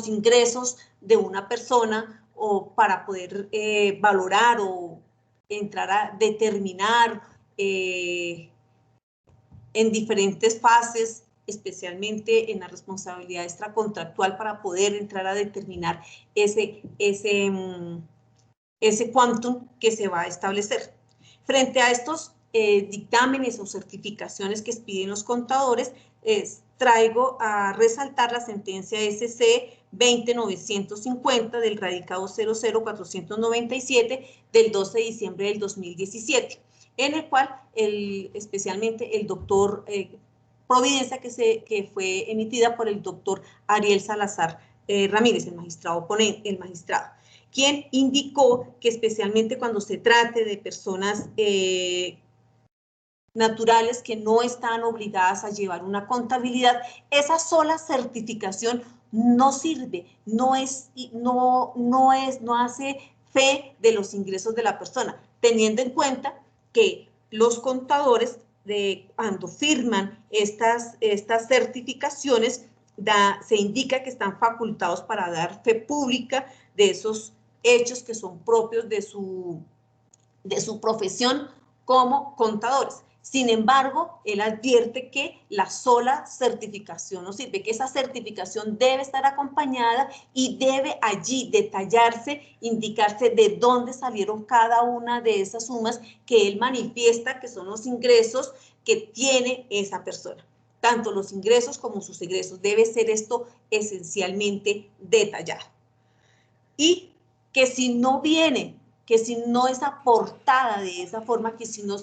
[SPEAKER 3] ingresos de una persona, o para poder valorar o entrar a determinar en diferentes fases, especialmente en la responsabilidad extracontractual, para poder entrar a determinar ese quantum que se va a establecer. Frente a estos dictámenes o certificaciones que piden los contadores, traigo a resaltar la sentencia SC 20950 del radicado 00497 del 12 de diciembre del 2017, en el cual especialmente el doctor Providencia, que fue emitida por el doctor Ariel Salazar Ramírez, el magistrado, quien indicó que especialmente cuando se trate de personas naturales que no están obligadas a llevar una contabilidad, esa sola certificación no sirve, no hace fe de los ingresos de la persona, teniendo en cuenta que los contadores, cuando firman estas certificaciones, se indica que están facultados para dar fe pública de esos hechos que son propios de su profesión como contadores. Sin embargo, él advierte que la sola certificación no sirve, que esa certificación debe estar acompañada y debe allí detallarse, indicarse de dónde salieron cada una de esas sumas que él manifiesta que son los ingresos que tiene esa persona. Tanto los ingresos como sus egresos. Debe ser esto esencialmente detallado. Y que si no viene, que si no es aportada de esa forma, que si no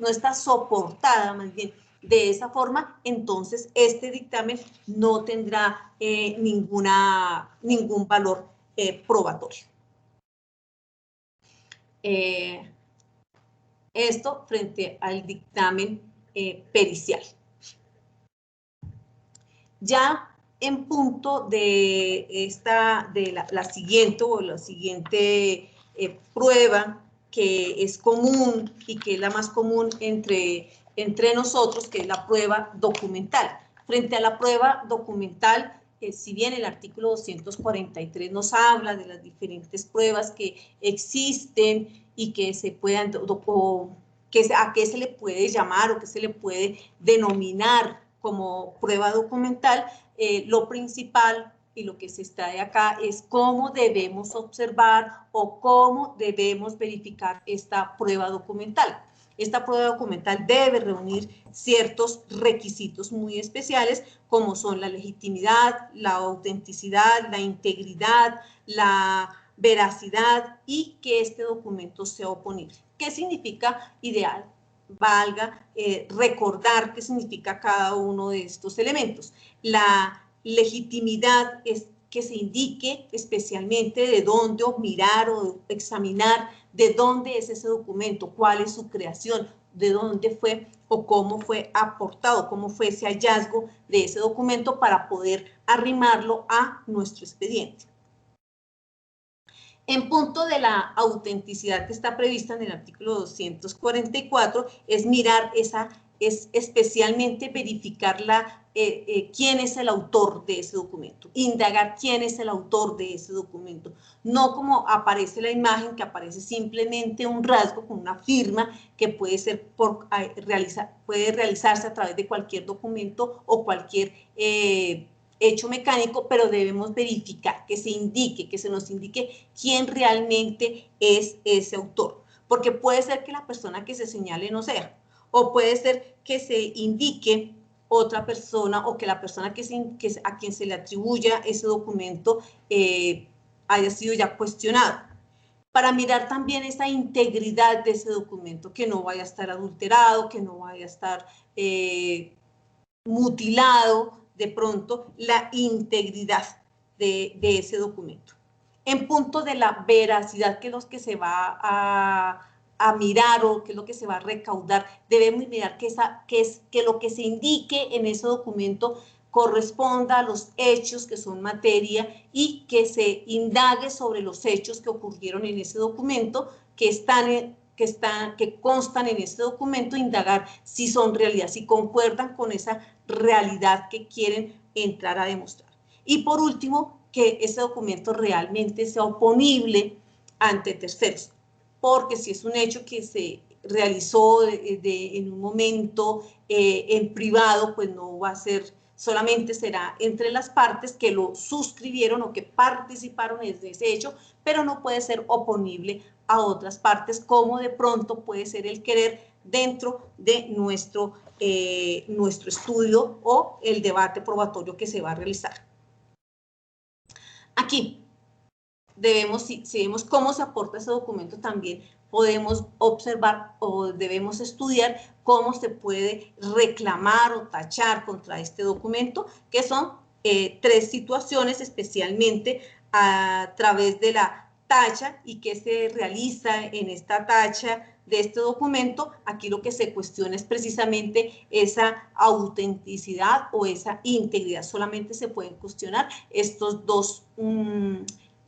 [SPEAKER 3] está soportada más bien de esa forma, entonces este dictamen no tendrá ningún valor probatorio. Esto frente al dictamen pericial. Ya en punto de la siguiente prueba que es común y que es la más común entre nosotros, que es la prueba documental. Frente a la prueba documental, si bien el artículo 243 nos habla de las diferentes pruebas que existen y que se puedan, a qué se le puede llamar o qué se le puede denominar como prueba documental, lo principal y lo que se extrae acá es cómo debemos observar o cómo debemos verificar esta prueba documental. Esta prueba documental debe reunir ciertos requisitos muy especiales, como son la legitimidad, la autenticidad, la integridad, la veracidad y que este documento sea oponible. ¿Qué significa ideal? Valga recordar qué significa cada uno de estos elementos. La legitimidad es que se indique especialmente de dónde o mirar o examinar de dónde es ese documento, cuál es su creación, de dónde fue o cómo fue aportado, cómo fue ese hallazgo de ese documento para poder arrimarlo a nuestro expediente. En punto de la autenticidad que está prevista en el artículo 244, es mirar es especialmente verificar quién es el autor de ese documento, indagar quién es el autor de ese documento, no como aparece la imagen, que aparece simplemente un rasgo con una firma que puede realizarse a través de cualquier documento o cualquier hecho mecánico, pero debemos verificar, que se nos indique quién realmente es ese autor, porque puede ser que la persona que se señale no sea, o puede ser que se indique otra persona o que la persona a quien se le atribuya ese documento haya sido ya cuestionado. Para mirar también esa integridad de ese documento, que no vaya a estar adulterado, que no vaya a estar mutilado, de pronto la integridad de ese documento. En punto de la veracidad, que es lo que se va a mirar o que es lo que se va a recaudar, debemos mirar que lo que se indique en ese documento corresponda a los hechos que son materia y que se indague sobre los hechos que ocurrieron en ese documento, que constan en este documento, indagar si son realidad, si concuerdan con esa realidad que quieren entrar a demostrar. Y por último, que ese documento realmente sea oponible ante terceros, porque si es un hecho que se realizó en un momento en privado, pues no va a ser, solamente será entre las partes que lo suscribieron o que participaron de ese hecho, pero no puede ser oponible a otras partes, como de pronto puede ser el querer dentro de nuestro estudio o el debate probatorio que se va a realizar. Aquí debemos, si vemos cómo se aporta ese documento, también podemos observar o debemos estudiar cómo se puede reclamar o tachar contra este documento, que son 3 situaciones, especialmente a través de la tacha y qué se realiza en esta tacha de este documento. Aquí lo que se cuestiona es precisamente esa autenticidad o esa integridad. Solamente se pueden cuestionar estos 2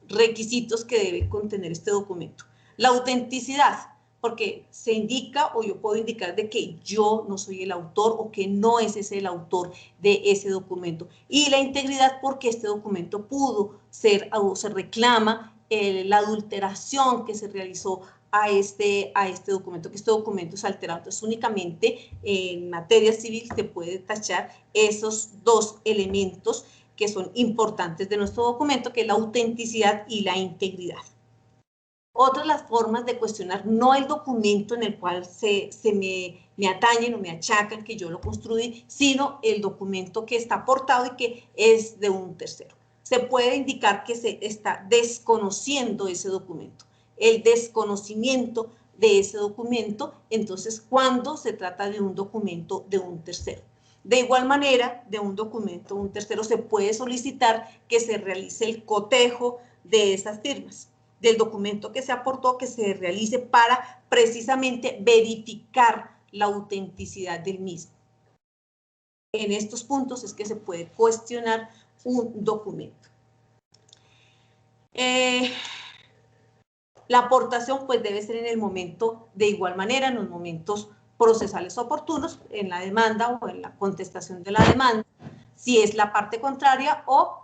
[SPEAKER 3] requisitos que debe contener este documento. La autenticidad, porque se indica o yo puedo indicar de que yo no soy el autor o que no es ese el autor de ese documento. Y la integridad, porque este documento pudo ser o se reclama la adulteración que se realizó a este documento, que este documento es alterado. Entonces, únicamente en materia civil se puede tachar esos 2 elementos que son importantes de nuestro documento, que es la autenticidad y la integridad. Otra de las formas de cuestionar no el documento en el cual me atañen o me achacan que yo lo construí, sino el documento que está aportado y que es de un tercero. Se puede indicar que se está desconociendo ese documento. El desconocimiento de ese documento, entonces, cuando se trata de un documento de un tercero. De igual manera, de un documento de un tercero se puede solicitar que se realice el cotejo de esas firmas, del documento que se aportó, que se realice para precisamente verificar la autenticidad del mismo. En estos puntos es que se puede cuestionar un documento. La aportación pues debe ser en el momento, de igual manera, en los momentos procesales oportunos, en la demanda o en la contestación de la demanda, si es la parte contraria o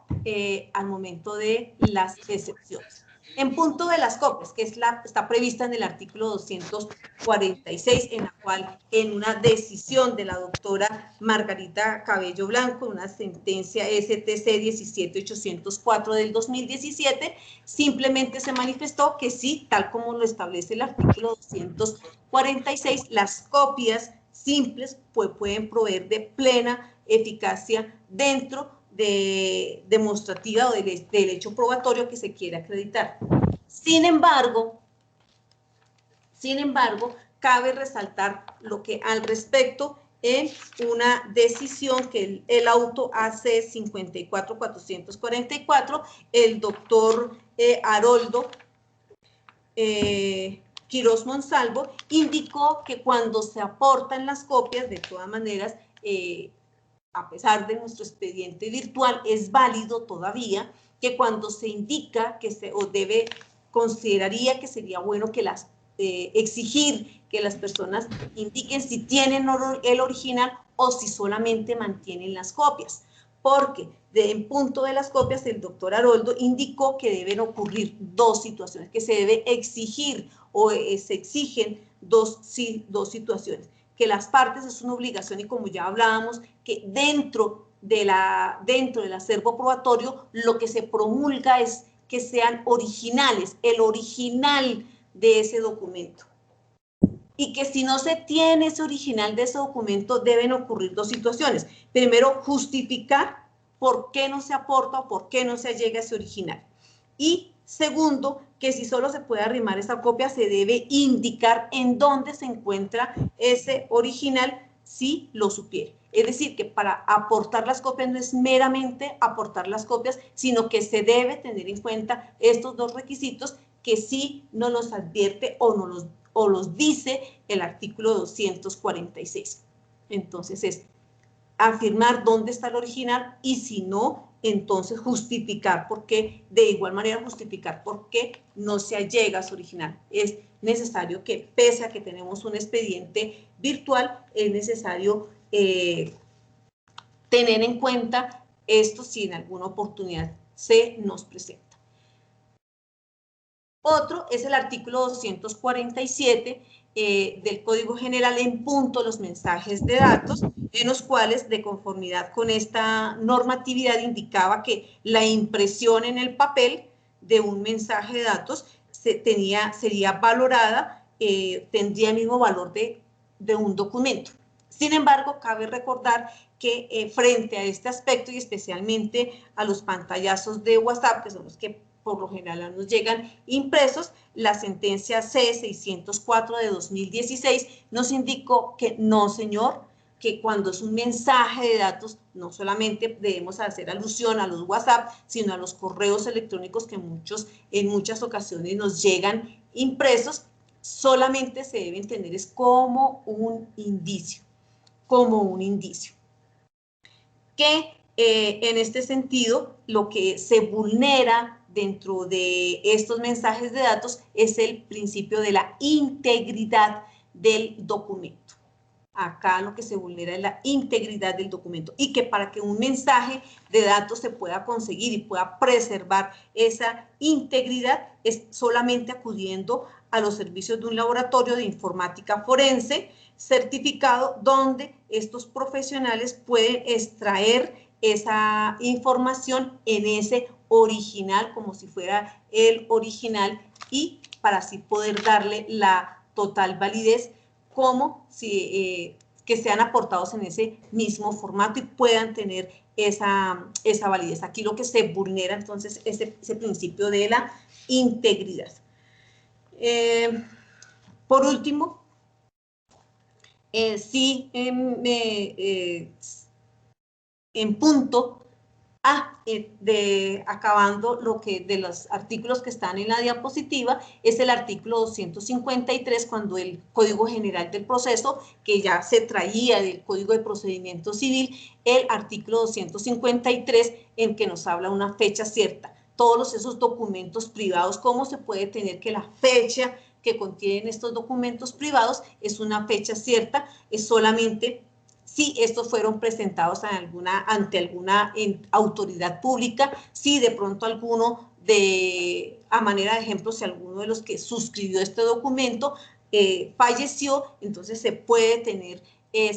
[SPEAKER 3] al momento de las excepciones. En punto de las copias, que está prevista en el artículo 246, en la cual en una decisión de la doctora Margarita Cabello Blanco, una sentencia STC 17804 del 2017, simplemente se manifestó que sí, tal como lo establece el artículo 246, las copias simples pueden proveer de plena eficacia dentro de demostrativa o del hecho probatorio que se quiere acreditar. Sin embargo, cabe resaltar lo que al respecto en una decisión que el auto AC 54444, el doctor Haroldo Quirós Monsalvo indicó que cuando se aportan las copias, de todas maneras, a pesar de nuestro expediente virtual, es válido todavía que cuando se indica que consideraría que sería bueno que exigir que las personas indiquen si tienen el original o si solamente mantienen las copias. Porque en punto de las copias, el doctor Haroldo indicó que deben ocurrir 2 situaciones, que se debe exigir o se exigen dos situaciones. Que las partes es una obligación y como ya hablábamos, que dentro del acervo probatorio lo que se promulga es que sean originales, el original de ese documento. Y que si no se tiene ese original de ese documento deben ocurrir 2 situaciones. Primero, justificar por qué no se aporta o por qué no se allega ese original. Y segundo, que si solo se puede arrimar esa copia, se debe indicar en dónde se encuentra ese original si lo supiere. Es decir, que para aportar las copias no es meramente aportar las copias, sino que se debe tener en cuenta estos 2 requisitos que sí nos los advierte o los dice el artículo 246. Entonces es afirmar dónde está el original y si no, entonces justificar por qué, de igual manera justificar por qué no se allega a su original. Es necesario que, pese a que tenemos un expediente virtual, es necesario tener en cuenta esto si en alguna oportunidad se nos presenta. Otro es el artículo 247 del Código General en punto los mensajes de datos, en los cuales, de conformidad con esta normatividad, indicaba que la impresión en el papel de un mensaje de datos sería valorada, tendría el mismo valor de un documento. Sin embargo, cabe recordar que frente a este aspecto y especialmente a los pantallazos de WhatsApp, que son los que por lo general nos llegan impresos, la sentencia C604 de 2016 nos indicó que no, señor, que cuando es un mensaje de datos, no solamente debemos hacer alusión a los WhatsApp, sino a los correos electrónicos que en muchas ocasiones nos llegan impresos, solamente se deben tener es como un indicio, que en este sentido lo que se vulnera dentro de estos mensajes de datos es el principio de la integridad del documento. Acá lo que se vulnera es la integridad del documento y que para que un mensaje de datos se pueda conseguir y pueda preservar esa integridad es solamente acudiendo a los servicios de un laboratorio de informática forense certificado donde estos profesionales pueden extraer esa información en ese original como si fuera el original y para así poder darle la total validez como si que sean aportados en ese mismo formato y puedan tener esa validez. Aquí lo que se vulnera entonces es ese principio de la integridad. Por último, sí, en punto acabando lo que de los artículos que están en la diapositiva, es el artículo 253, cuando el Código General del Proceso, que ya se traía del Código de Procedimiento Civil, el artículo 253, en que nos habla una fecha cierta. Todos esos documentos privados, ¿cómo se puede tener que la fecha que contienen estos documentos privados es una fecha cierta? Es solamente si estos fueron presentados ante alguna autoridad pública, si de pronto alguno a manera de ejemplo, si alguno de los que suscribió este documento falleció, entonces se puede tener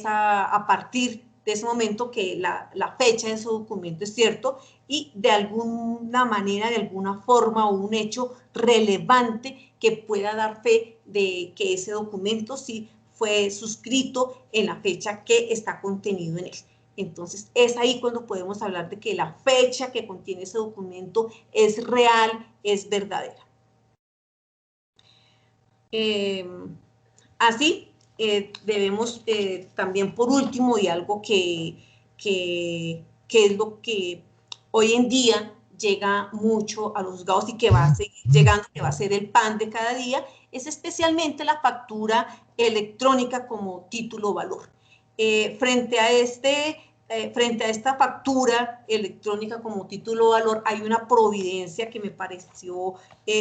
[SPEAKER 3] a partir de ese momento que la fecha de ese documento es cierto y de alguna manera, de alguna forma o un hecho relevante que pueda dar fe de que ese documento sí fue suscrito en la fecha que está contenido en él. Entonces, es ahí cuando podemos hablar de que la fecha que contiene ese documento es real, es verdadera. Así, debemos también por último, y algo que es lo que hoy en día llega mucho a los juzgados y que va a seguir llegando, que va a ser el pan de cada día, es especialmente la factura electrónica como título valor. Frente a esta factura electrónica como título valor, hay una providencia que me pareció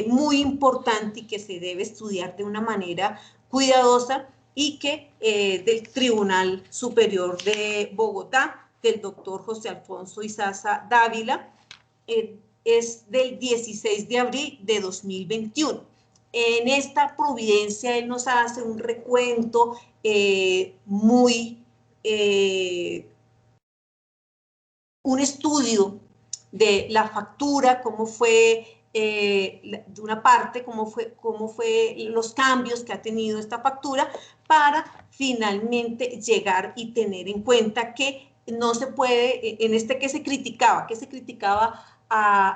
[SPEAKER 3] muy importante y que se debe estudiar de una manera cuidadosa y que del Tribunal Superior de Bogotá, del doctor José Alfonso Izaza Dávila, es del 16 de abril de 2021. En esta providencia él nos hace un recuento un estudio de la factura, cómo fue, de una parte, cómo fue los cambios que ha tenido esta factura para finalmente llegar y tener en cuenta que no se puede, en este que se criticaba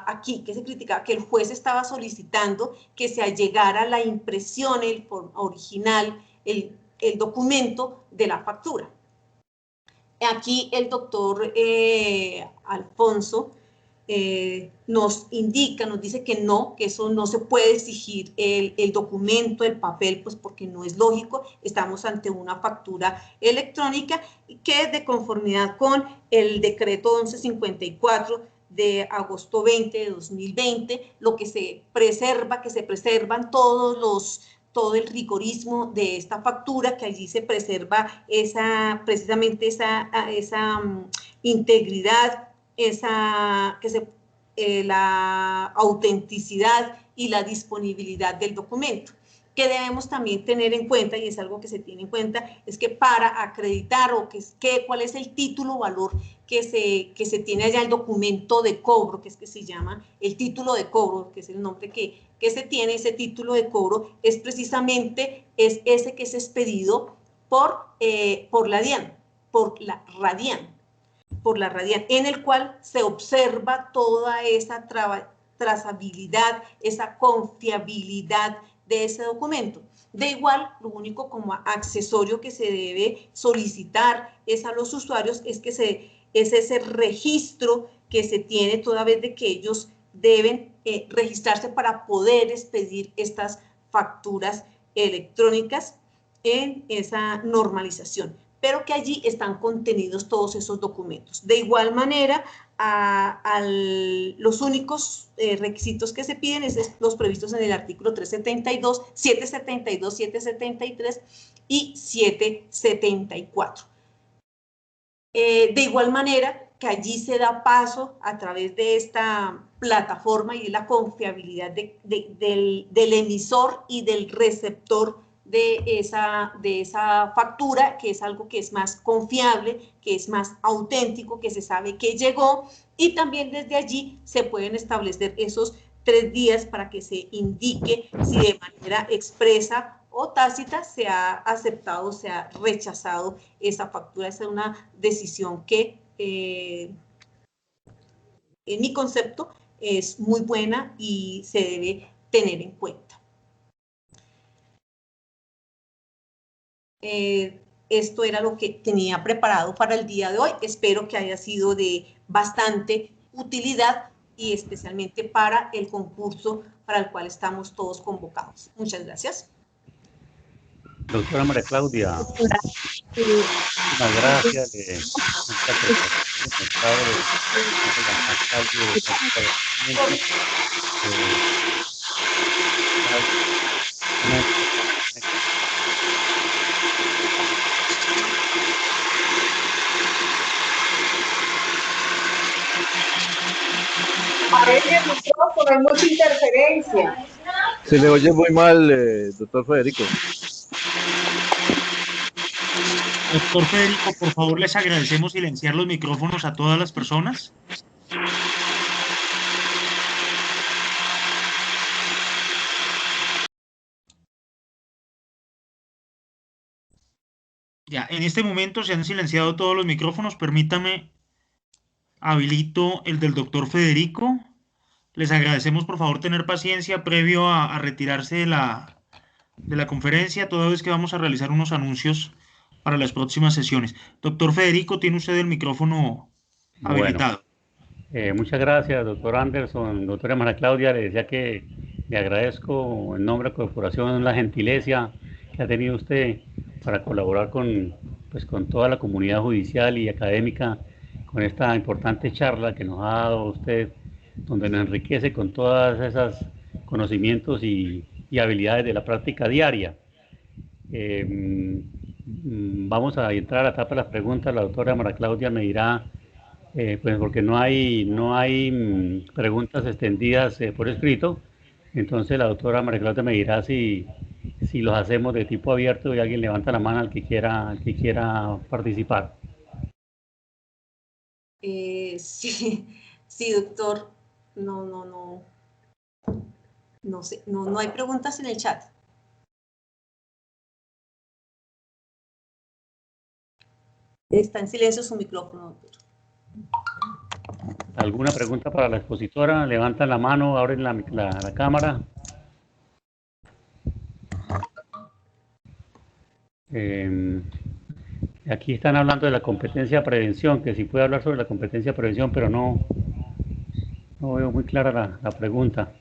[SPEAKER 3] aquí, que se criticaba que el juez estaba solicitando que se allegara la impresión, el original, el documento de la factura. Aquí el doctor Alfonso nos indica, nos dice que no, que eso no se puede exigir el documento, el papel, pues porque no es lógico, estamos ante una factura electrónica que es de conformidad con el decreto 1154 de agosto 20 de 2020, lo que se preserva, que se preservan todo el rigorismo de esta factura, que allí se preserva precisamente esa integridad, la autenticidad y la disponibilidad del documento. Que debemos también tener en cuenta, y es algo que se tiene en cuenta, es que para acreditar cuál es el título valor que se tiene allá, el documento de cobro, que es que se llama el título de cobro, que es el nombre que se tiene, ese título de cobro es precisamente ese que es expedido por la RADIAN, en el cual se observa toda esa trazabilidad, esa confiabilidad de ese documento. De igual, lo único como accesorio que se debe solicitar es a los usuarios es ese registro que se tiene toda vez de que ellos deben registrarse para poder expedir estas facturas electrónicas en esa normalización, pero que allí están contenidos todos esos documentos. De igual manera, los únicos requisitos que se piden es los previstos en el artículo 372, 772, 773 y 774. De igual manera, que allí se da paso a través de esta plataforma y de la confiabilidad del emisor y del receptor de esa factura, que es algo que es más confiable, que es más auténtico, que se sabe que llegó, y también desde allí se pueden establecer esos 3 días para que se indique si de manera expresa o tácita se ha aceptado, se ha rechazado esa factura. Esa es una decisión que, en mi concepto, es muy buena y se debe tener en cuenta. Esto era lo que tenía preparado para el día de hoy. Espero que haya sido de bastante utilidad y especialmente para el concurso para el cual estamos todos convocados. Muchas gracias.
[SPEAKER 2] Doctora María Claudia, muchas gracias.
[SPEAKER 5] Parece el micrófono, hay mucha interferencia.
[SPEAKER 6] Se le oye muy mal, doctor Federico.
[SPEAKER 7] Doctor Federico, por favor, les agradecemos silenciar los micrófonos a todas las personas. Ya, en este momento se han silenciado todos los micrófonos. Permítame, habilito el del doctor Federico. Les agradecemos, por favor, tener paciencia previo a retirarse de la conferencia, toda vez que vamos a realizar unos anuncios para las próximas sesiones. Doctor Federico, tiene usted el micrófono habilitado.
[SPEAKER 2] Bueno, muchas gracias, doctor Anderson. Doctora María Claudia, le decía que le agradezco en nombre de la corporación la gentileza que ha tenido usted para colaborar con toda la comunidad judicial y académica con esta importante charla que nos ha dado usted, donde nos enriquece con todas esas conocimientos y habilidades de la práctica diaria. Vamos a entrar a la etapa de las preguntas. La doctora María Claudia me dirá, pues porque no hay preguntas extendidas por escrito, entonces la doctora María Claudia me dirá si los hacemos de tipo abierto y alguien levanta la mano al que quiera participar.
[SPEAKER 3] Sí, doctor. No sé, no hay preguntas en el chat. Está en silencio su micrófono, doctor.
[SPEAKER 2] ¿Alguna pregunta para la expositora? Levantan la mano, abren la cámara. Aquí están hablando de la competencia de prevención, que si puede hablar sobre la competencia de prevención, pero no veo muy clara la pregunta.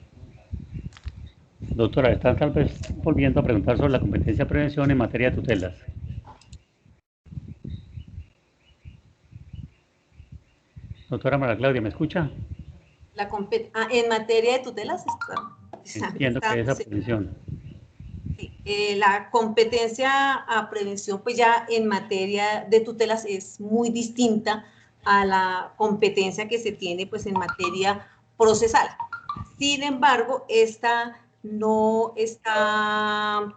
[SPEAKER 2] Doctora, están tal vez volviendo a preguntar sobre la competencia de prevención en materia de tutelas. Doctora María Claudia, ¿me escucha?
[SPEAKER 3] En materia de tutelas
[SPEAKER 2] entiendo que es esa prevención.
[SPEAKER 3] Sí, la competencia a prevención, pues ya en materia de tutelas es muy distinta a la competencia que se tiene pues en materia procesal. Sin embargo, esta no está...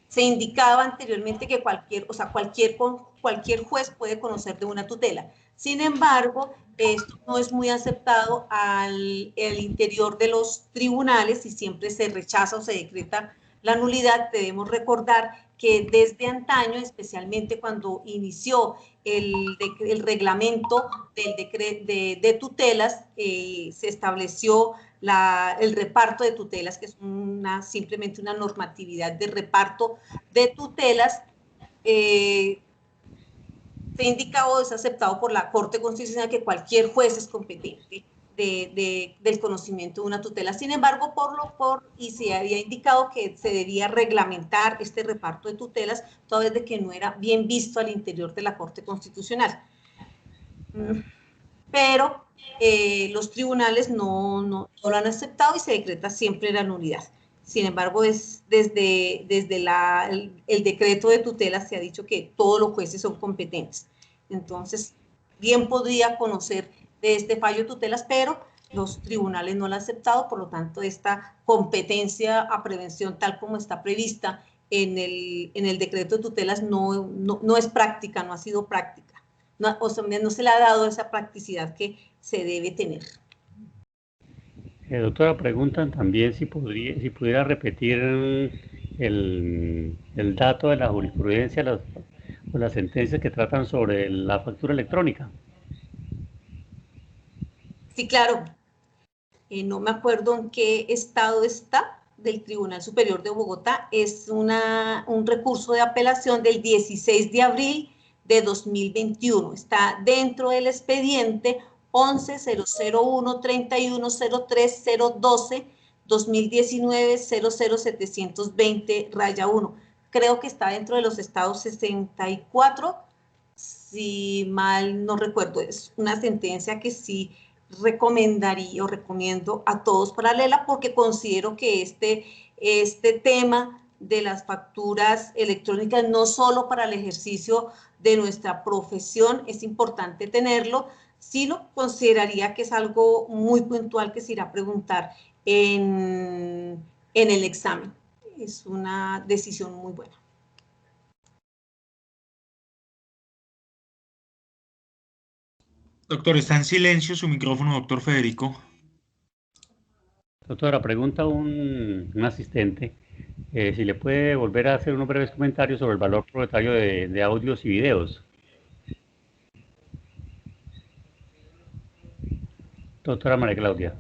[SPEAKER 3] Se indicaba anteriormente que cualquier juez puede conocer de una tutela. Sin embargo, esto no es muy aceptado al interior de los tribunales y siempre se rechaza o se decreta la nulidad, debemos recordar que desde antaño, especialmente cuando inició el reglamento de tutelas, se estableció el reparto de tutelas, que es simplemente una normatividad de reparto de tutelas. Se indica o es aceptado por la Corte Constitucional que cualquier juez es competente del conocimiento de una tutela. Sin embargo, y se había indicado que se debía reglamentar este reparto de tutelas, toda vez de que no era bien visto al interior de la Corte Constitucional. Pero los tribunales no lo han aceptado y se decreta siempre la nulidad. Sin embargo, desde el decreto de tutela se ha dicho que todos los jueces son competentes. Entonces, bien podría conocer de este fallo de tutelas, pero los tribunales no lo han aceptado, por lo tanto, esta competencia a prevención tal como está prevista en el decreto de tutelas no es práctica, no ha sido práctica. No se le ha dado esa practicidad que se debe tener.
[SPEAKER 2] Doctora, preguntan también si pudiera repetir el dato de la jurisprudencia o las sentencias que tratan sobre la factura electrónica.
[SPEAKER 3] Sí, claro. No me acuerdo en qué estado está, del Tribunal Superior de Bogotá. Es un recurso de apelación del 16 de abril de 2021. Está dentro del expediente 11-001-3103-012 2019-00720-1. Creo que está dentro de los estados 64, si mal no recuerdo. Es una sentencia que sí recomendaría o recomiendo a todos para leerla, porque considero que este tema de las facturas electrónicas, no solo para el ejercicio de nuestra profesión es importante tenerlo, sino consideraría que es algo muy puntual que se irá a preguntar en el examen. Es una decisión muy buena.
[SPEAKER 7] Doctor, está en silencio su micrófono, doctor Federico.
[SPEAKER 2] Doctora, pregunta un asistente si le puede volver a hacer unos breves comentarios sobre el valor proletario de audios y videos. Doctora María Claudia.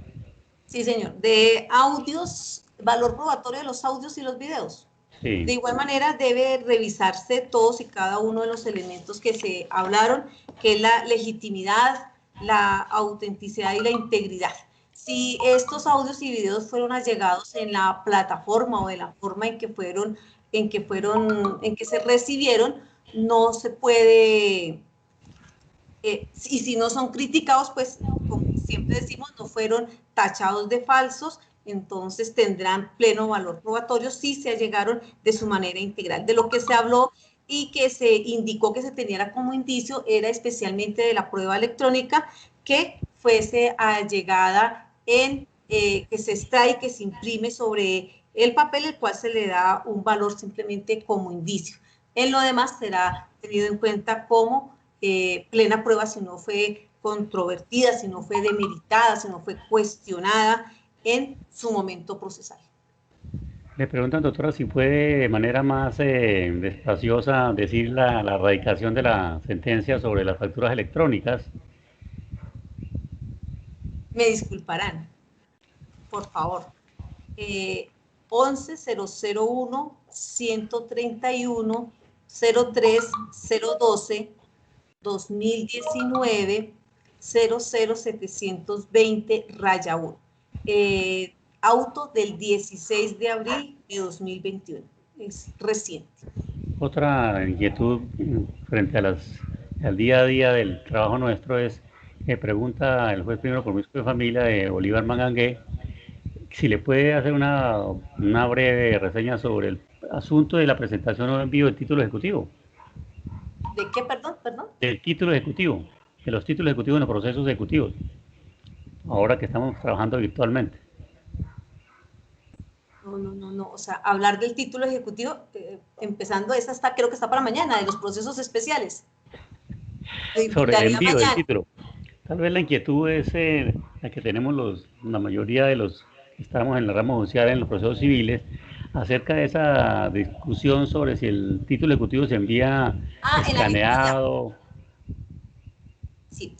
[SPEAKER 3] Sí, señor. De audios, valor probatorio de los audios y los videos.
[SPEAKER 2] Sí.
[SPEAKER 3] De igual manera, debe revisarse todos y cada uno de los elementos que se hablaron, que es la legitimidad, la autenticidad y la integridad. Si estos audios y videos fueron allegados en la plataforma o de la forma en que se recibieron, no se puede, y si no son criticados, pues como siempre decimos, no fueron tachados de falsos, entonces tendrán pleno valor probatorio si se allegaron de su manera integral. De lo que se habló y que se indicó que se tenía como indicio era especialmente de la prueba electrónica que fuese allegada que se extrae, que se imprime sobre el papel, el cual se le da un valor simplemente como indicio. En lo demás será tenido en cuenta como plena prueba si no fue controvertida, si no fue demeritada, si no fue cuestionada en su momento procesal.
[SPEAKER 2] Le preguntan, doctora, si puede de manera más despaciosa decir la radicación de la sentencia sobre las facturas electrónicas.
[SPEAKER 3] Me disculparán, por favor. 11-001-131-03-012 2019-00720-1. Auto del 16 de abril de 2021. Es reciente.
[SPEAKER 2] Otra inquietud frente al día a día del trabajo nuestro es que pregunta el juez primero por de familia de Bolívar Mangangué si le puede hacer una breve reseña sobre el asunto de la presentación o envío del título ejecutivo.
[SPEAKER 3] ¿De qué, perdón?
[SPEAKER 2] Del título ejecutivo, de los títulos ejecutivos en los procesos ejecutivos, ahora que estamos trabajando virtualmente.
[SPEAKER 3] No, o sea, hablar del título ejecutivo, empezando creo que está para mañana, de los procesos especiales.
[SPEAKER 2] Sobre el envío del título. Tal vez la inquietud es la que tenemos la mayoría de los que estamos en la rama judicial en los procesos civiles, acerca de esa discusión sobre si el título ejecutivo se envía
[SPEAKER 3] En la
[SPEAKER 2] escaneado.
[SPEAKER 3] Sí.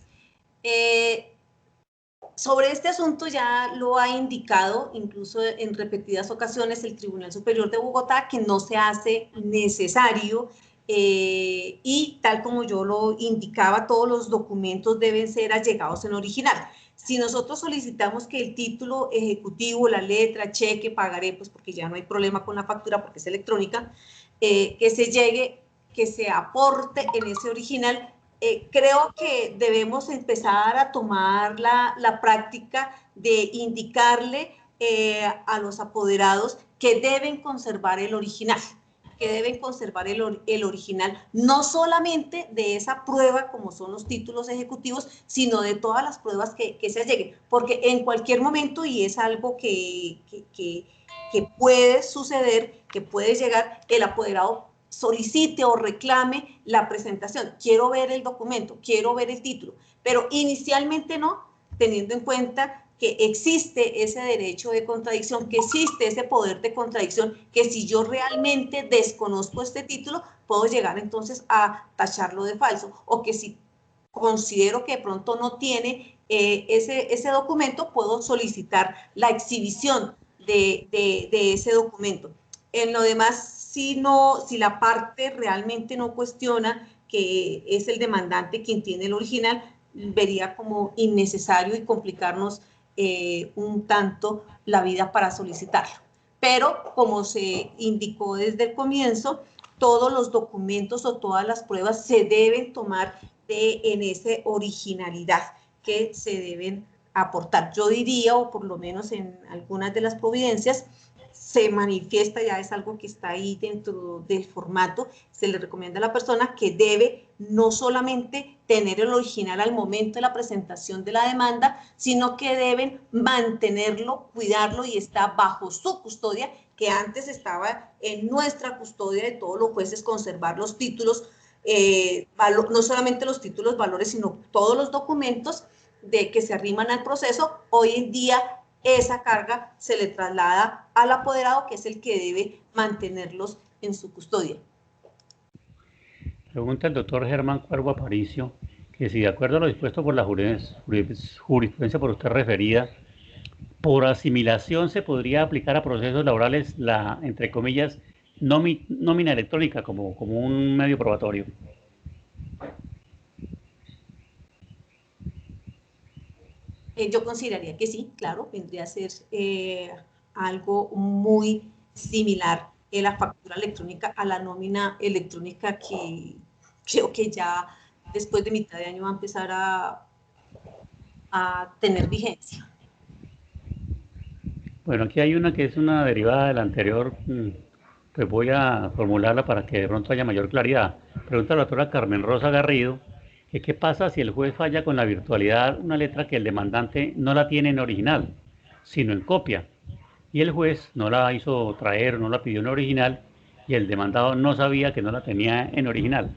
[SPEAKER 3] Sobre este asunto ya lo ha indicado, incluso en repetidas ocasiones, el Tribunal Superior de Bogotá, que no se hace necesario y tal como yo lo indicaba, todos los documentos deben ser allegados en original. Si nosotros solicitamos que el título ejecutivo, la letra, cheque, pagaré, pues porque ya no hay problema con la factura porque es electrónica, que se llegue, que se aporte en ese original. Creo que debemos empezar a tomar la práctica de indicarle a los apoderados que deben conservar el original, el original, no solamente de esa prueba como son los títulos ejecutivos, sino de todas las pruebas que se lleguen, porque en cualquier momento, y es algo que puede suceder, que puede llegar, el apoderado solicite o reclame la presentación, quiero ver el documento, quiero ver el título, pero inicialmente no, teniendo en cuenta que existe ese derecho de contradicción, que existe ese poder de contradicción, que si yo realmente desconozco este título, puedo llegar entonces a tacharlo de falso, o que si considero que de pronto no tiene ese documento, puedo solicitar la exhibición de ese documento. En lo demás, si la parte realmente no cuestiona que es el demandante quien tiene el original, vería como innecesario y complicarnos un tanto la vida para solicitarlo. Pero como se indicó desde el comienzo, todos los documentos o todas las pruebas se deben tomar en esa originalidad que se deben aportar. Yo diría, o por lo menos en algunas de las providencias, se manifiesta, ya es algo que está ahí dentro del formato, se le recomienda a la persona que debe no solamente tener el original al momento de la presentación de la demanda, sino que deben mantenerlo, cuidarlo y está bajo su custodia, que antes estaba en nuestra custodia de todos los jueces, conservar los títulos, no solamente los títulos, valores, sino todos los documentos que se arriman al proceso. Hoy en día esa carga se le traslada al apoderado, que es el que debe mantenerlos en su custodia.
[SPEAKER 2] Pregunta el doctor Germán Cuervo Aparicio, que si de acuerdo a lo dispuesto por la jurisprudencia por usted referida, por asimilación se podría aplicar a procesos laborales la, entre comillas, nómina electrónica como un medio probatorio.
[SPEAKER 3] Yo consideraría que sí, claro, vendría a ser algo muy similar en la factura electrónica a la nómina electrónica, que creo que ya después de mitad de año va a empezar a tener vigencia.
[SPEAKER 2] Bueno, aquí hay una que es una derivada de la anterior, pues voy a formularla para que de pronto haya mayor claridad. Pregunta la doctora Carmen Rosa Garrido, que qué pasa si el juez falla con la virtualidad una letra que el demandante no la tiene en original, sino en copia, y el juez no la hizo traer, no la pidió en original, y el demandado no sabía que no la tenía en original.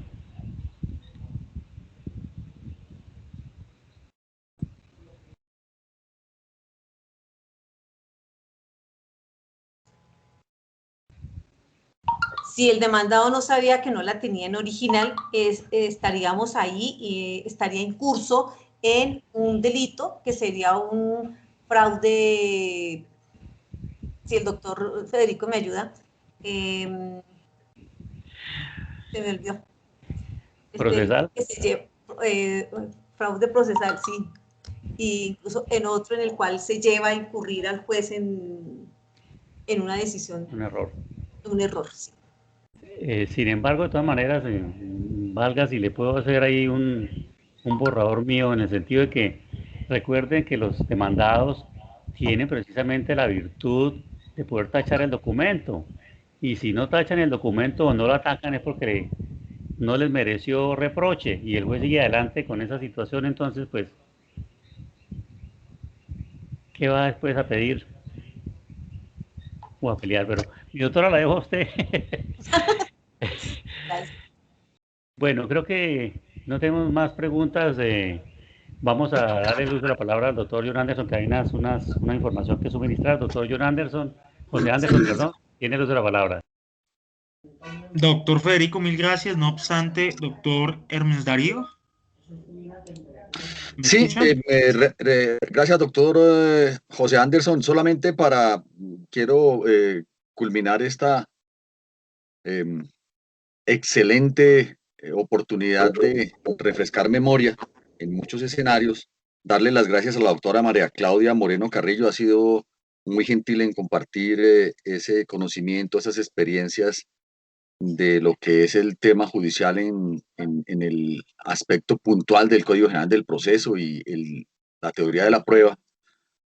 [SPEAKER 3] Si el demandado no sabía que no la tenía en original, estaríamos ahí, estaría en curso en un delito que sería un fraude. Si el doctor Federico me ayuda, se me olvidó.
[SPEAKER 2] ¿Procesal?
[SPEAKER 3] Fraude procesal, sí. E incluso en otro en el cual se lleva a incurrir al juez en una decisión.
[SPEAKER 2] Un error.
[SPEAKER 3] Un error, sí.
[SPEAKER 2] Sin embargo, de todas maneras, valga si le puedo hacer ahí un borrador mío, en el sentido de que recuerden que los demandados tienen precisamente la virtud de poder tachar el documento, y si no tachan el documento o no lo atacan es porque no les mereció reproche, y el juez sigue adelante con esa situación. Entonces, pues, ¿qué va después a pedir? O a pelear, pero mi doctora la dejo a usted. Bueno, creo que no tenemos más preguntas. Vamos a darle el uso de la palabra al doctor John Anderson, que hay una información que suministrar. Doctor John Anderson, José Anderson, perdón. Tiene los de la palabra.
[SPEAKER 7] Doctor Federico, mil gracias. No obstante, doctor Hermes Darío. ¿Me
[SPEAKER 1] Sí,
[SPEAKER 7] escucha?
[SPEAKER 1] gracias, doctor José Anderson. Solamente quiero culminar esta excelente oportunidad de refrescar memoria en muchos escenarios. Darle las gracias a la doctora María Claudia Moreno Carrillo. Ha sido muy gentil en compartir ese conocimiento, esas experiencias de lo que es el tema judicial en el aspecto puntual del Código General del Proceso y la teoría de la prueba.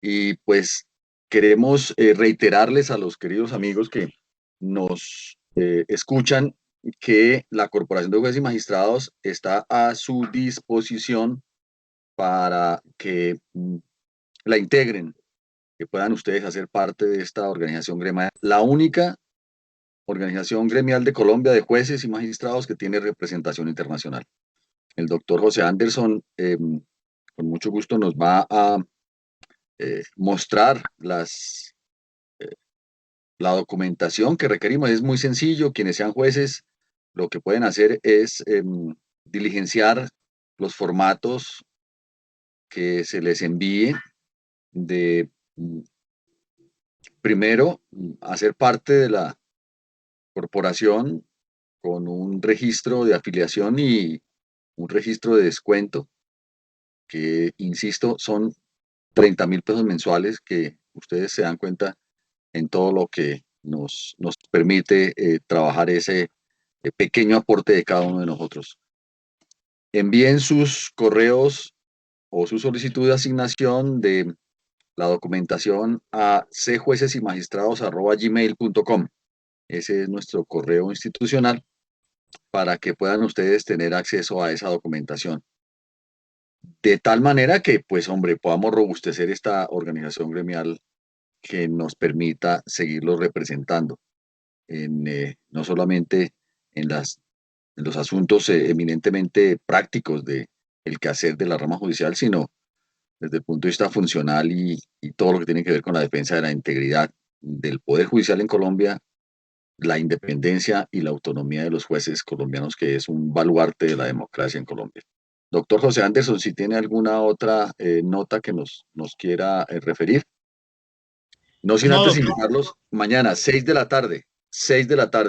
[SPEAKER 1] Y pues queremos reiterarles a los queridos amigos que nos escuchan que la Corporación de Jueces y Magistrados está a su disposición para que la integren, que puedan ustedes hacer parte de esta organización gremial, la única organización gremial de Colombia de jueces y magistrados que tiene representación internacional. El doctor José Anderson, con mucho gusto, nos va a mostrar la documentación que requerimos. Es muy sencillo. Quienes sean jueces, lo que pueden hacer es diligenciar los formatos que se les envíe de, primero, hacer parte de la corporación con un registro de afiliación y un registro de descuento, que, insisto, son 30.000 pesos mensuales que ustedes se dan cuenta en todo lo que nos permite trabajar ese pequeño aporte de cada uno de nosotros. Envíen sus correos o su solicitud de asignación de la documentación a cjuecesymagistrados@gmail.com. Ese es nuestro correo institucional para que puedan ustedes tener acceso a esa documentación. De tal manera que, pues, hombre, podamos robustecer esta organización gremial que nos permita seguirlos representando, no solamente en los asuntos eminentemente prácticos del quehacer de la rama judicial, sino desde el punto de vista funcional y todo lo que tiene que ver con la defensa de la integridad del Poder Judicial en Colombia, la independencia y la autonomía de los jueces colombianos, que es un baluarte de la democracia en Colombia. Doctor José Anderson, si tiene alguna otra nota que nos quiera referir. No sin antes invitarlos mañana, 6 de la tarde,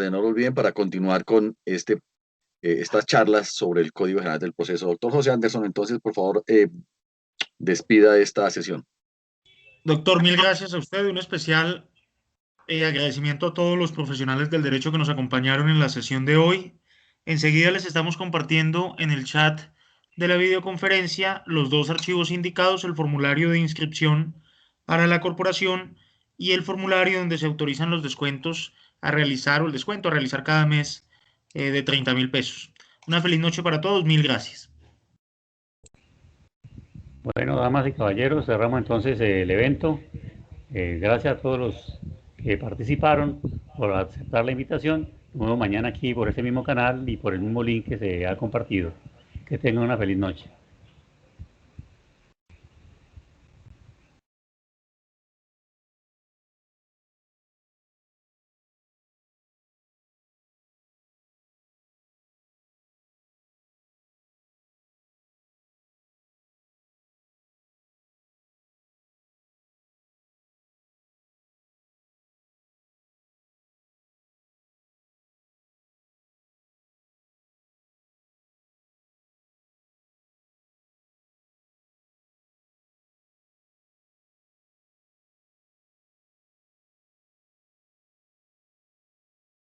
[SPEAKER 1] no lo olviden, para continuar con estas charlas sobre el Código General del Proceso. Doctor José Anderson, entonces, por favor, despida esta sesión.
[SPEAKER 7] Doctor, mil gracias a usted. Un especial agradecimiento a todos los profesionales del derecho que nos acompañaron en la sesión de hoy. Enseguida les estamos compartiendo en el chat de la videoconferencia los dos archivos indicados, el formulario de inscripción para la corporación y el formulario donde se autorizan los descuentos a realizar, o el descuento a realizar cada mes de 30.000 pesos. Una feliz noche para todos. Mil gracias.
[SPEAKER 2] Bueno, damas y caballeros, cerramos entonces el evento. Gracias a todos los que participaron por aceptar la invitación. Nos vemos mañana aquí por este mismo canal y por el mismo link que se ha compartido. Que tengan una feliz noche.